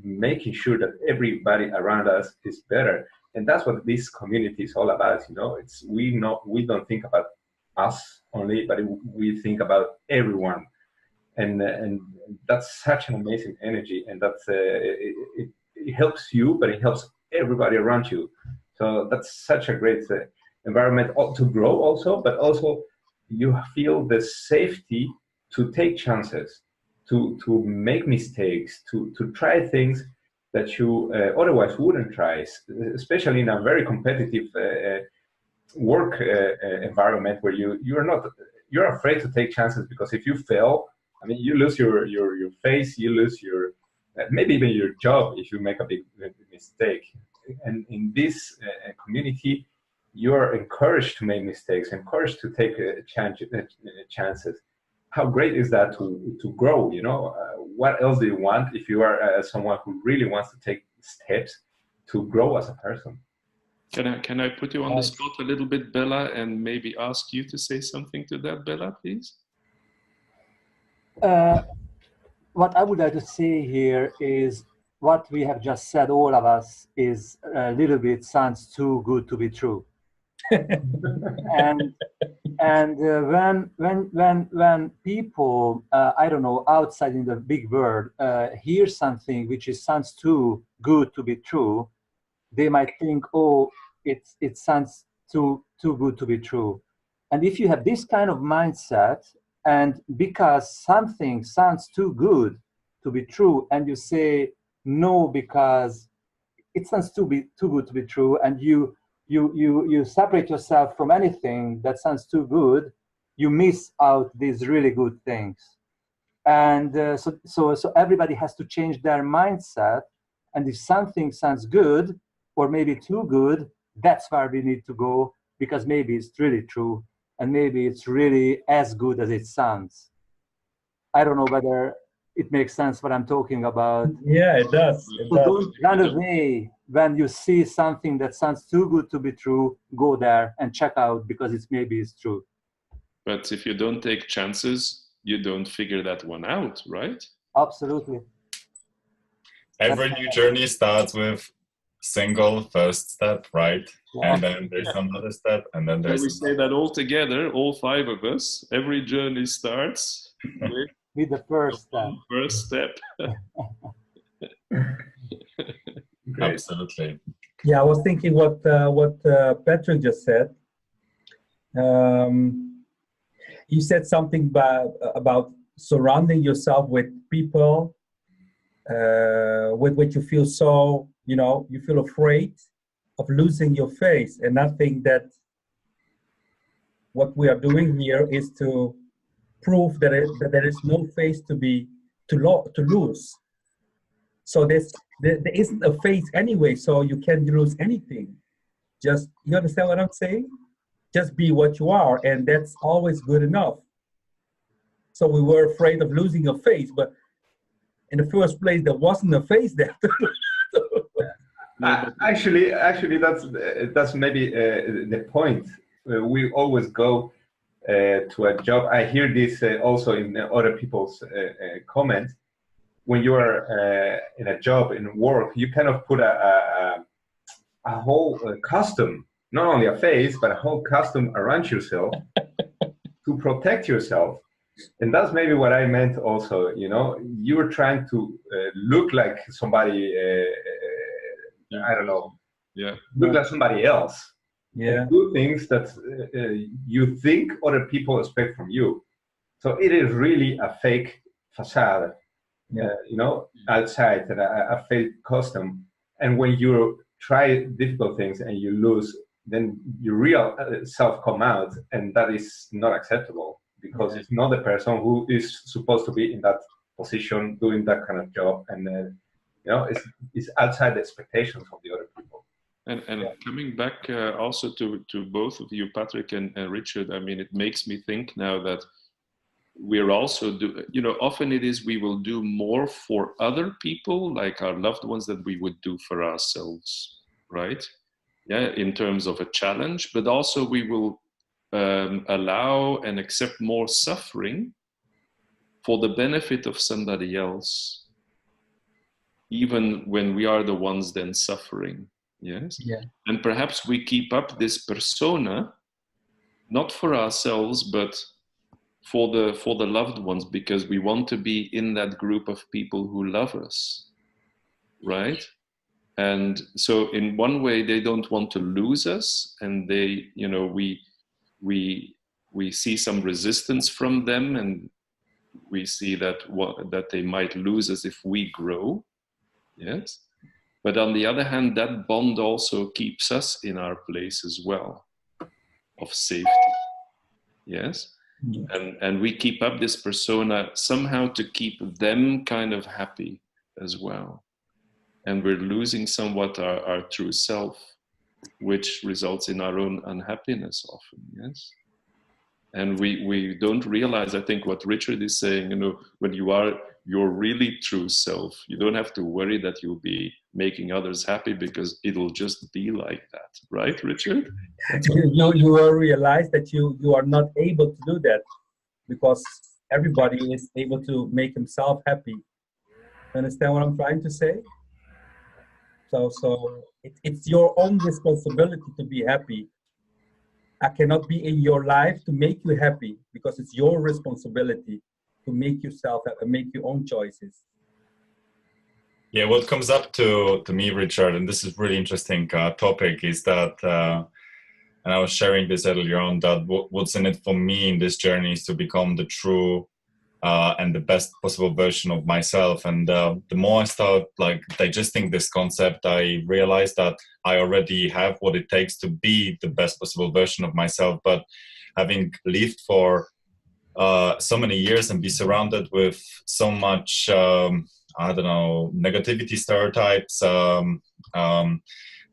making sure that everybody around us is better. And that's what this community is all about. We don't think about us only, but we think about everyone. And that's such an amazing energy, and that's it helps you, but it helps everybody around you. So that's such a great environment to grow also, but also you feel the safety to take chances, to make mistakes, to try things that you otherwise wouldn't try, especially in a very competitive work environment where you're afraid to take chances, because if you fail, I mean, you lose your face, you lose your maybe even your job if you make a big mistake. And in this community, you are encouraged to make mistakes, encouraged to take chances. How great is that to grow? What else do you want if you are someone who really wants to take steps to grow as a person? Can I put you on the spot a little bit, Bela, and maybe ask you to say something to that, Bela, please? What I would like to say here is what we have just said, all of us, is a little bit sounds too good to be true. and when people I don't know, outside in the big world hear something which sounds too good to be true, they might think, oh, it sounds too good to be true. And if you have this kind of mindset, and because something sounds too good to be true, and you say no because it sounds too good to be true, and you separate yourself from anything that sounds too good, you miss out these really good things. And so everybody has to change their mindset. And if something sounds good, or maybe too good, that's where we need to go, because maybe it's really true, and maybe it's really as good as it sounds. I don't know whether it makes sense what I'm talking about. Yeah, it does. So don't run away when you see something that sounds too good to be true. Go there and check out, because maybe it's true. But if you don't take chances, you don't figure that one out, right? Absolutely. Every new journey starts with single first step, right? Yeah. And then there's another step, and then there's. So we say that all together, all five of us. Every journey starts with the first step. First step. Absolutely. Yeah, I was thinking what Patrick just said. You said something about surrounding yourself with people with which you feel so, you feel afraid of losing your face. And I think that what we are doing here is to prove that there is no face to lose. So there isn't a face anyway, so you can't lose anything. Just, you understand what I'm saying? Just be what you are, and that's always good enough. So we were afraid of losing a face, but in the first place, there wasn't a face there. Actually, that's maybe the point. We always go to a job. I hear this also in other people's comments. When you are in a job, in work, you kind of put a whole costume, not only a face, but a whole costume around yourself to protect yourself. And that's maybe what I meant also, you were trying to look like somebody, I don't know, look like somebody else. Yeah. And do things that you think other people expect from you. So it is really a fake facade, outside, and a fake costume. And when you try difficult things and you lose, then your real self come out, and that is not acceptable, because it's not the person who is supposed to be in that position doing that kind of job, and it's outside the expectations of the other people. And coming back also to both of you, Patrick and Richard, I mean, it makes me think now that we're also often it is we will do more for other people, like our loved ones, than we would do for ourselves, right? Yeah, in terms of a challenge, but also we will allow and accept more suffering for the benefit of somebody else, even when we are the ones then suffering. Yes. Yeah. And perhaps we keep up this persona, not for ourselves, but for the loved ones, because we want to be in that group of people who love us, right? And so in one way, they don't want to lose us, and they, we see some resistance from them, and we see that they might lose us if we grow. Yes. But on the other hand, that bond also keeps us in our place as well, of safety. Yes. Yeah. And we keep up this persona somehow to keep them kind of happy as well. And we're losing somewhat our true self, which results in our own unhappiness often. Yes. And we don't realize, I think, what Richard is saying, when you are your really true self, you don't have to worry that you'll be making others happy, because it'll just be like that. Right, Richard? You will realize that you are not able to do that, because everybody is able to make himself happy. Understand what I'm trying to say? So it's your own responsibility to be happy. I cannot be in your life to make you happy, because it's your responsibility to make yourself happy, make your own choices. Yeah, what comes up to me, Richard, and this is really interesting topic, is that, and I was sharing this earlier on, that what's in it for me in this journey is to become the true and the best possible version of myself. And the more I start digesting this concept, I realized that I already have what it takes to be the best possible version of myself. But having lived for so many years and be surrounded with so much, I don't know, negativity, stereotypes,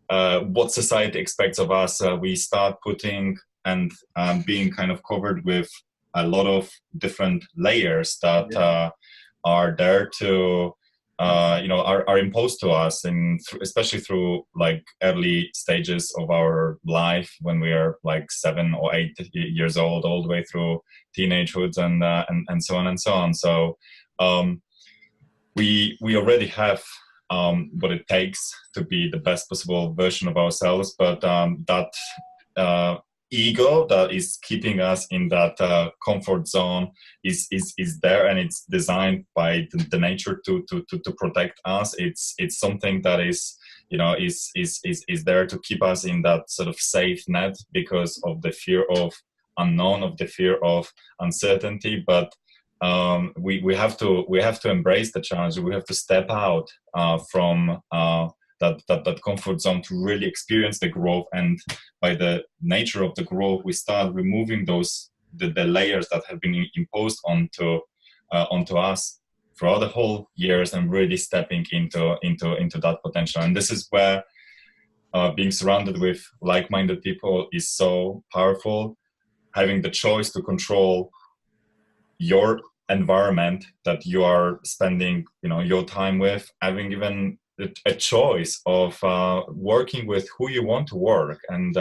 what society expects of us, we start putting and being kind of covered with a lot of different layers that are there to, are imposed to us, and especially through like early stages of our life when we are like 7 or 8 years old, all the way through teenagehoods and so on and so on. So we already have what it takes to be the best possible version of ourselves, but that ego that is keeping us in that comfort zone is there, and it's designed by the nature to protect us. It's something that is is there to keep us in that sort of safe net because of the fear of unknown, of the fear of uncertainty. But we have to embrace the challenge. We have to step out from that comfort zone to really experience the growth. And by the nature of the growth, we start removing the layers that have been imposed onto us throughout the whole years, and really stepping into that potential. And this is where being surrounded with like-minded people is so powerful. Having the choice to control your environment that you are spending your time with, having even a choice of working with who you want to work and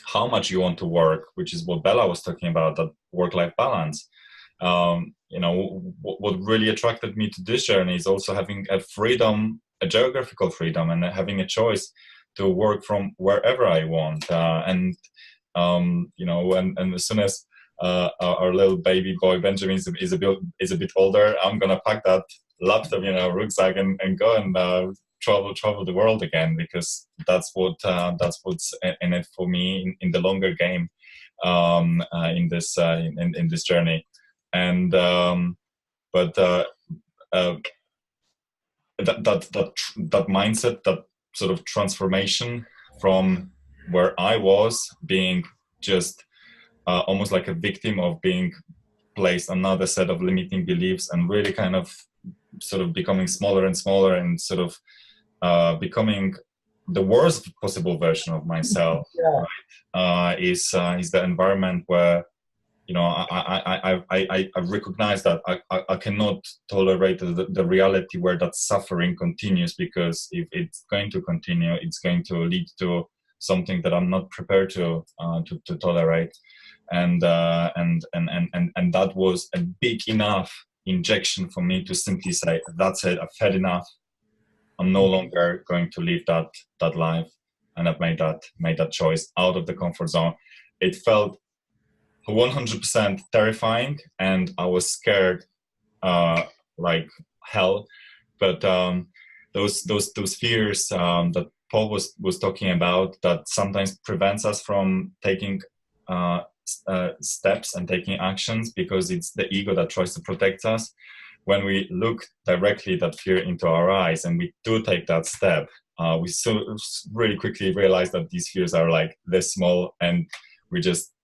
how much you want to work, which is what Bela was talking about, that work-life balance. What really attracted me to this journey is also having a freedom, a geographical freedom, and having a choice to work from wherever I want. And as soon as our little baby boy Benjamin is a bit older, I'm gonna pack that laptop, rucksack, and go and travel the world again, because that's what's in it for me in the longer game, in this journey. And but that mindset, that sort of transformation from where I was being just almost like a victim of being placed another set of limiting beliefs, and really kind of sort of becoming smaller and smaller, and sort of becoming the worst possible version of myself. Right? Is the environment where I recognize that I cannot tolerate the reality where that suffering continues, because if it's going to continue, it's going to lead to something that I'm not prepared to tolerate. And that was a big enough injection for me to simply say, that's it, I've had enough. I'm no longer going to live that life, and I've made that choice out of the comfort zone. It felt 100% terrifying, and I was scared like hell. But those fears that Paul was talking about, that sometimes prevents us from taking steps and taking actions, because it's the ego that tries to protect us. When we look directly that fear into our eyes and we do take that step, we so really quickly realize that these fears are like this small, and we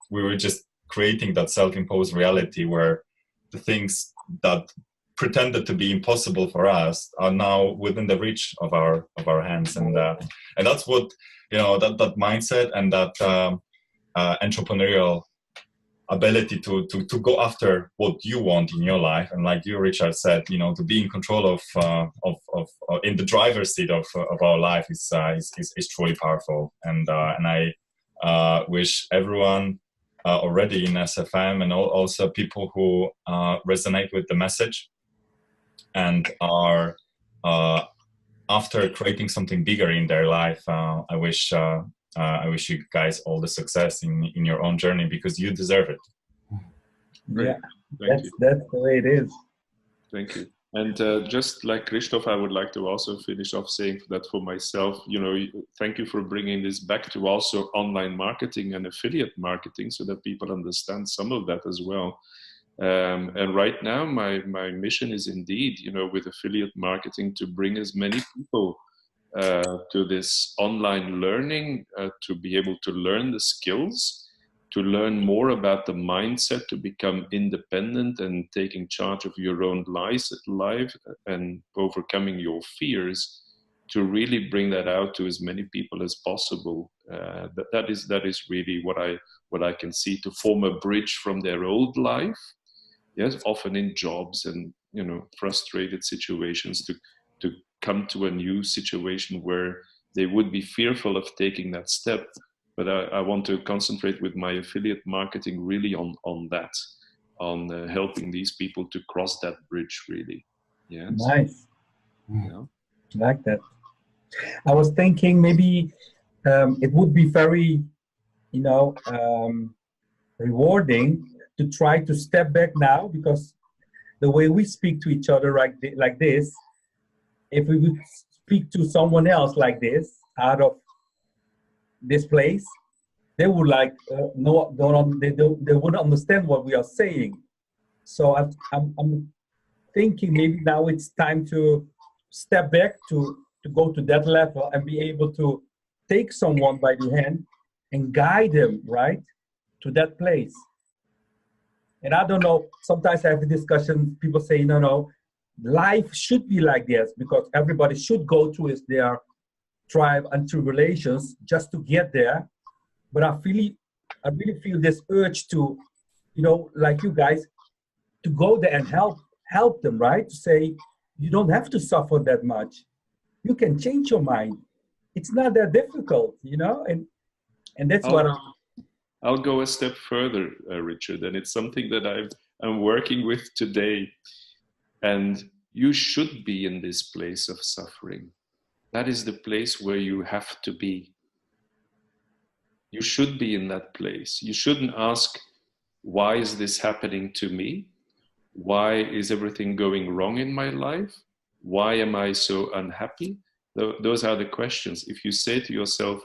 were just creating that self-imposed reality where the things that pretended to be impossible for us are now within the reach of our hands. And that's what that mindset and that entrepreneurial ability to go after what you want in your life, and like you, Richard, said, to be in control of in the driver's seat of our life is truly powerful. And I wish everyone already in SFM, and also people who resonate with the message and are after creating something bigger in their life, I wish you guys all the success in your own journey, because you deserve it. Yeah, that's the way it is. Thank you. And just like Krzysztof, I would like to also finish off saying that for myself, thank you for bringing this back to also online marketing and affiliate marketing, so that people understand some of that as well. And right now, my mission is indeed, with affiliate marketing, to bring as many people to this online learning, to be able to learn the skills, to learn more about the mindset to become independent and taking charge of your own life and overcoming your fears, to really bring that out to as many people as possible. That is really what I can see, to form a bridge from their old life, yes, often in jobs and frustrated situations, to come to a new situation where they would be fearful of taking that step. But I want to concentrate with my affiliate marketing really on that, on helping these people to cross that bridge, really. Yes. Nice. Yeah. Like that. I was thinking maybe it would be very, rewarding to try to step back now, because the way we speak to each other like this, if we would speak to someone else like this out of this place, they would they wouldn't understand what we are saying. So I'm thinking maybe now it's time to step back to go to that level and be able to take someone by the hand and guide them right to that place. And I don't know, sometimes I have a discussion, people say, no, life should be like this because everybody should go through their trial and tribulations just to get there. But I really feel this urge to, like you guys, to go there and help them, right? To say, you don't have to suffer that much. You can change your mind. It's not that difficult, and that's what I'll go a step further, Richard, and it's something that I'm working with today. And you should be in this place of suffering. That is the place where you have to be. You should be in that place. You shouldn't ask, why is this happening to me? Why is everything going wrong in my life? Why am I so unhappy? Those are the questions. If you say to yourself,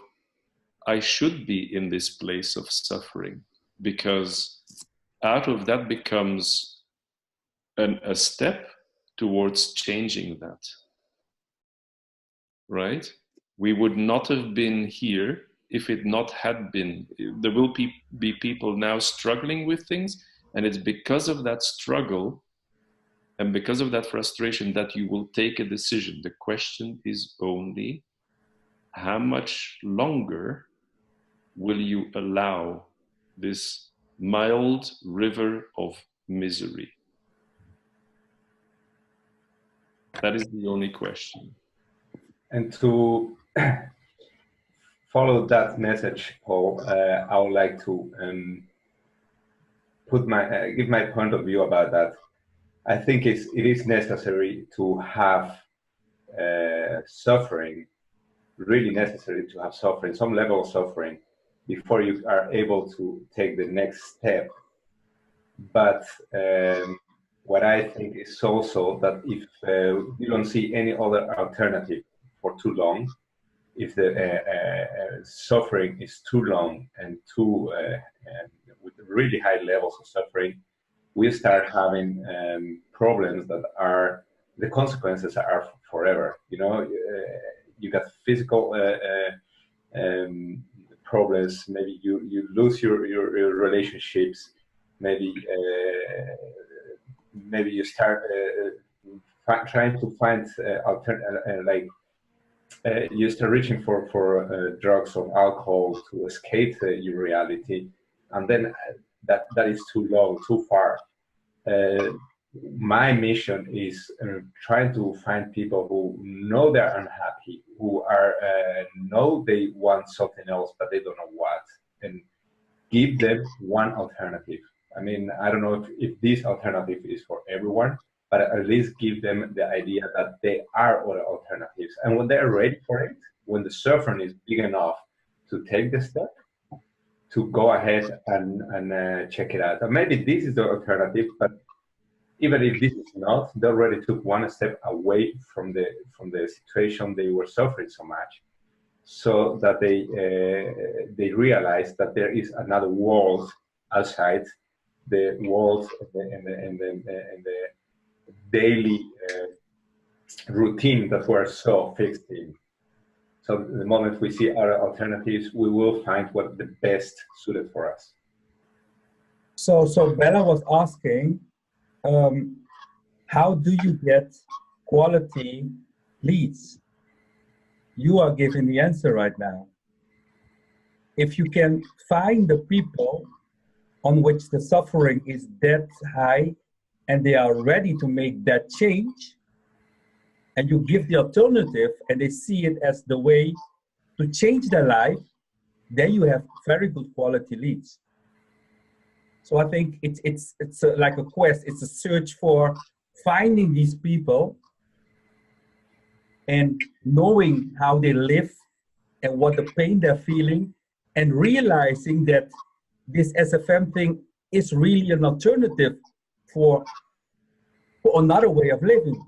I should be in this place of suffering, because out of that becomes a step towards changing that, right? We would not have been here if it not had been. There will be people now struggling with things, and it's because of that struggle and because of that frustration that you will take a decision. The question is only, how much longer will you allow this mild river of misery? That is the only question. And to follow that message, Paul, I would like to give my point of view about that. I think it is necessary to have suffering, really necessary to have suffering, some level of suffering, before you are able to take the next step. But what I think is also that if you don't see any other alternative for too long, if the suffering is too long and too with really high levels of suffering, we start having problems that are, the consequences are forever. You got physical problems. Maybe you lose your relationships. Maybe you start trying to find you start reaching for drugs or alcohol to escape your reality, and then that is too long, too far. My mission is trying to find people who know they're unhappy, who are know they want something else, but they don't know what, and give them one alternative. I mean, I don't know if this alternative is for everyone, but at least give them the idea that there are other alternatives. And when they're ready for it, when the suffering is big enough to take the step, to go ahead and check it out. And maybe this is the alternative, but even if this is not, they already took one step away from the situation they were suffering so much, so that they realize that there is another world outside the world and the daily routine that we're so fixed in. So the moment we see other alternatives, we will find what the best suited for us. So Bella was asking, how do you get quality leads? You are giving the answer right now. If you can find the people on which the suffering is that high and they are ready to make that change, and you give the alternative and they see it as the way to change their life, then you have very good quality leads. So I think it's like a quest. It's a search for finding these people and knowing how they live and what the pain they're feeling, and realizing that this SFM thing is really an alternative for another way of living.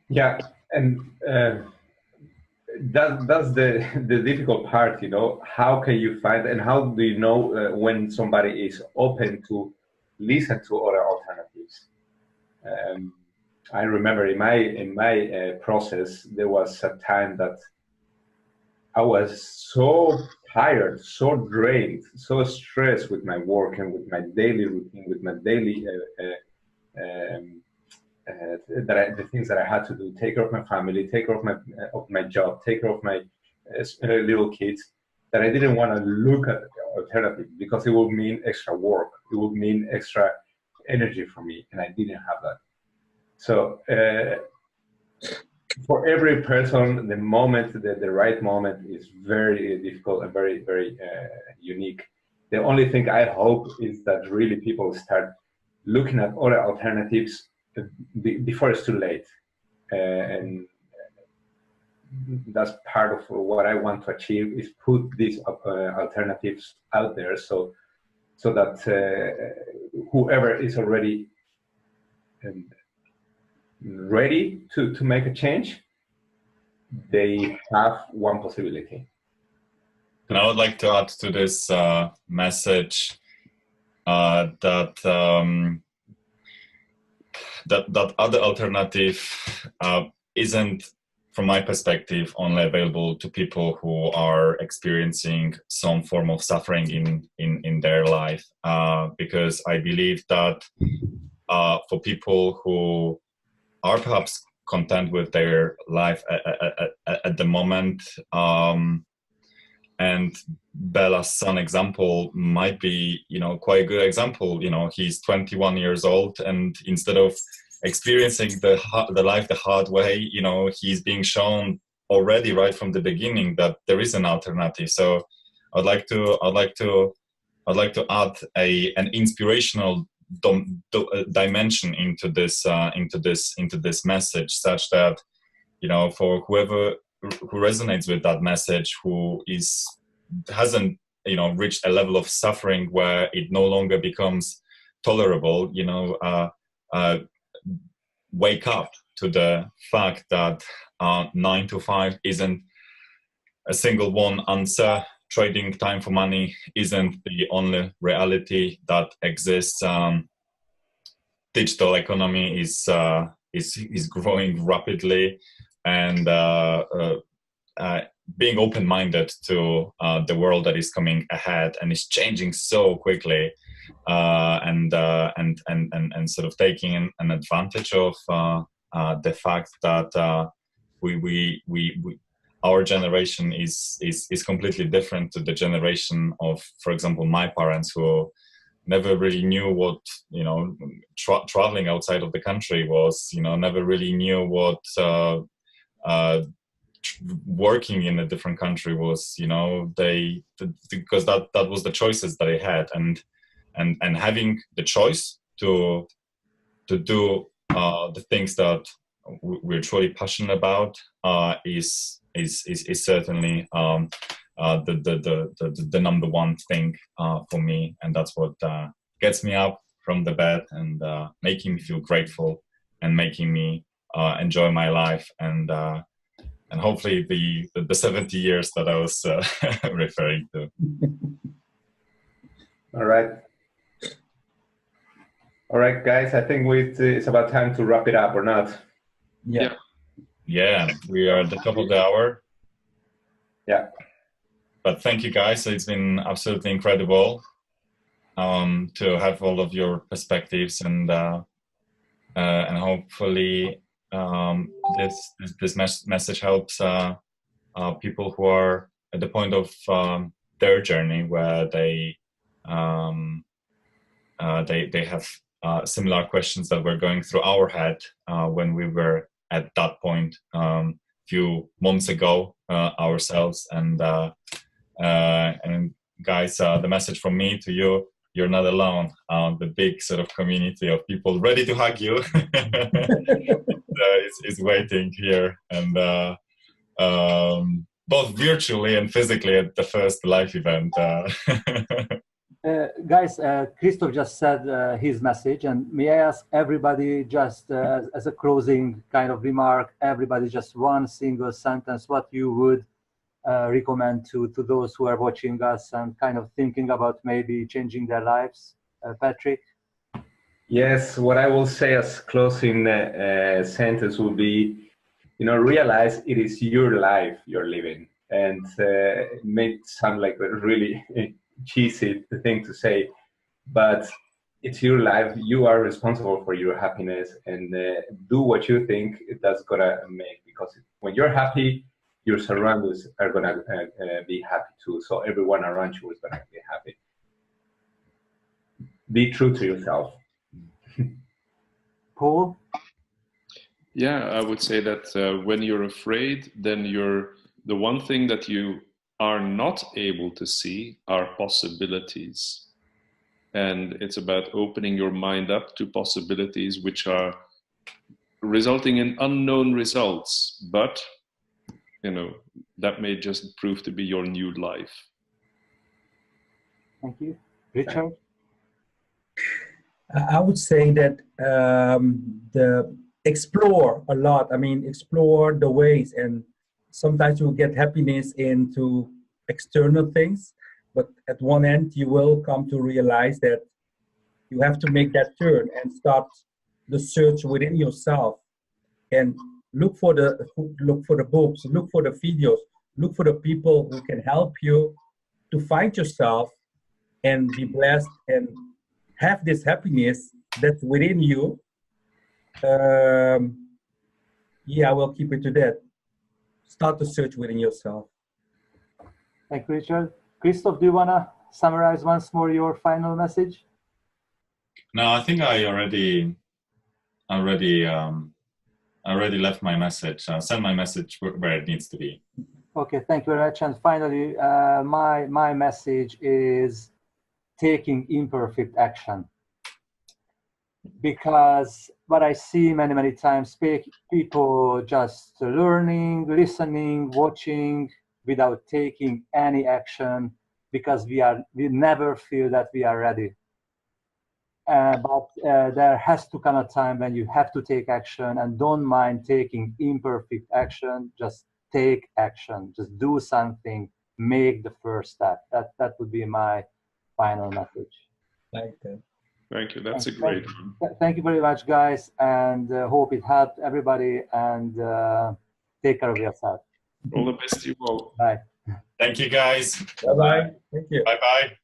Yeah, and that's the difficult part, you know. How can you find, and how do you know when somebody is open to listen to other alternatives? I remember in my process, there was a time that I was so tired, so drained, so stressed with my work and with my daily routine, with my daily the things that I had to do, take care of my family, take care of my job, take care of my little kids, that I didn't want to look at alternative because it would mean extra work, it would mean extra energy for me, and I didn't have that. So for every person, the right moment is very difficult and very, very unique. The only thing I hope is that really people start looking at other alternatives before it's too late. And that's part of what I want to achieve, is put these alternatives out there so that whoever is already ready to make a change, they have one possibility. And I would like to add to this message that other alternative isn't, from my perspective, only available to people who are experiencing some form of suffering in their life, because I believe that for people who are perhaps content with their life at the moment, and Bela's son example might be, quite a good example. He's 21 years old, and instead of experiencing the life the hard way, he's being shown already right from the beginning that there is an alternative. So I'd like to add an inspirational dimension into this message, such that for whoever who resonates with that message, who hasn't reached a level of suffering where it no longer becomes tolerable, wake up to the fact that 9 to 5 isn't a single one answer. Trading time for money isn't the only reality that exists. Digital economy is growing rapidly, and being open-minded to the world that is coming ahead and is changing so quickly, and sort of taking an advantage of the fact that our generation is completely different to the generation of, for example, my parents, who never really knew what traveling outside of the country was. Never really knew what working in a different country was. Because that was the choices that they had, and having the choice to do the things that we're truly passionate about is certainly the number one thing for me, and that's what gets me up from the bed and making me feel grateful and making me enjoy my life, and hopefully the 70 years that I was referring to. All right, guys, I think it's about time to wrap it up, or not? Yeah, we are at the top of the hour. Yeah. but thank you guys. It's been absolutely incredible to have all of your perspectives, and hopefully this message helps people who are at the point of their journey where they have similar questions that were going through our head when we were at that point few months ago ourselves. And guys, the message from me to you: you're not alone. The big sort of community of people ready to hug you is waiting here, and both virtually and physically at the first live event. Guys, Krzysztof just said his message, and may I ask everybody, just as a closing kind of remark, everybody just one single sentence, what you would recommend to those who are watching us and kind of thinking about maybe changing their lives? Patrick? Yes, what I will say as closing sentence will be, realize it is your life you're living. And it may sound like a really cheesy thing to say, but it's your life. You are responsible for your happiness, and do what you think that's gonna make, because when you're happy, your surroundings are gonna be happy too. So everyone around you is gonna be happy. Be true to yourself. Paul? Yeah, I would say that when you're afraid, then the one thing that you are not able to see are possibilities. And it's about opening your mind up to possibilities which are resulting in unknown results, but that may just prove to be your new life. Thank you. Richard? I would say that explore a lot. I mean, explore the ways, and sometimes you get happiness into external things, but at one end you will come to realize that you have to make that turn and start the search within yourself, and look for the books, look for the videos, look for the people who can help you to find yourself and be blessed and have this happiness that's within you. Yeah, I will keep it to that. Start the search within yourself. Thank you, Richard. Krzysztof, do you want to summarize once more your final message? No, I think I already left my message. Send my message where it needs to be. Okay, thank you very much. And finally, my message is taking imperfect action. Because what I see many times, people just learning, listening, watching without taking any action, because we never feel that we are ready. But there has to come a time when you have to take action, and don't mind taking imperfect action. Just take action. Just do something. Make the first step. That would be my final message. Like that. Thank you. That's a great one. Thank you very much, guys, and hope it helped everybody. And take care of yourself. All the best to you all. Bye. Thank you, guys. Bye-bye. Thank you. Bye-bye.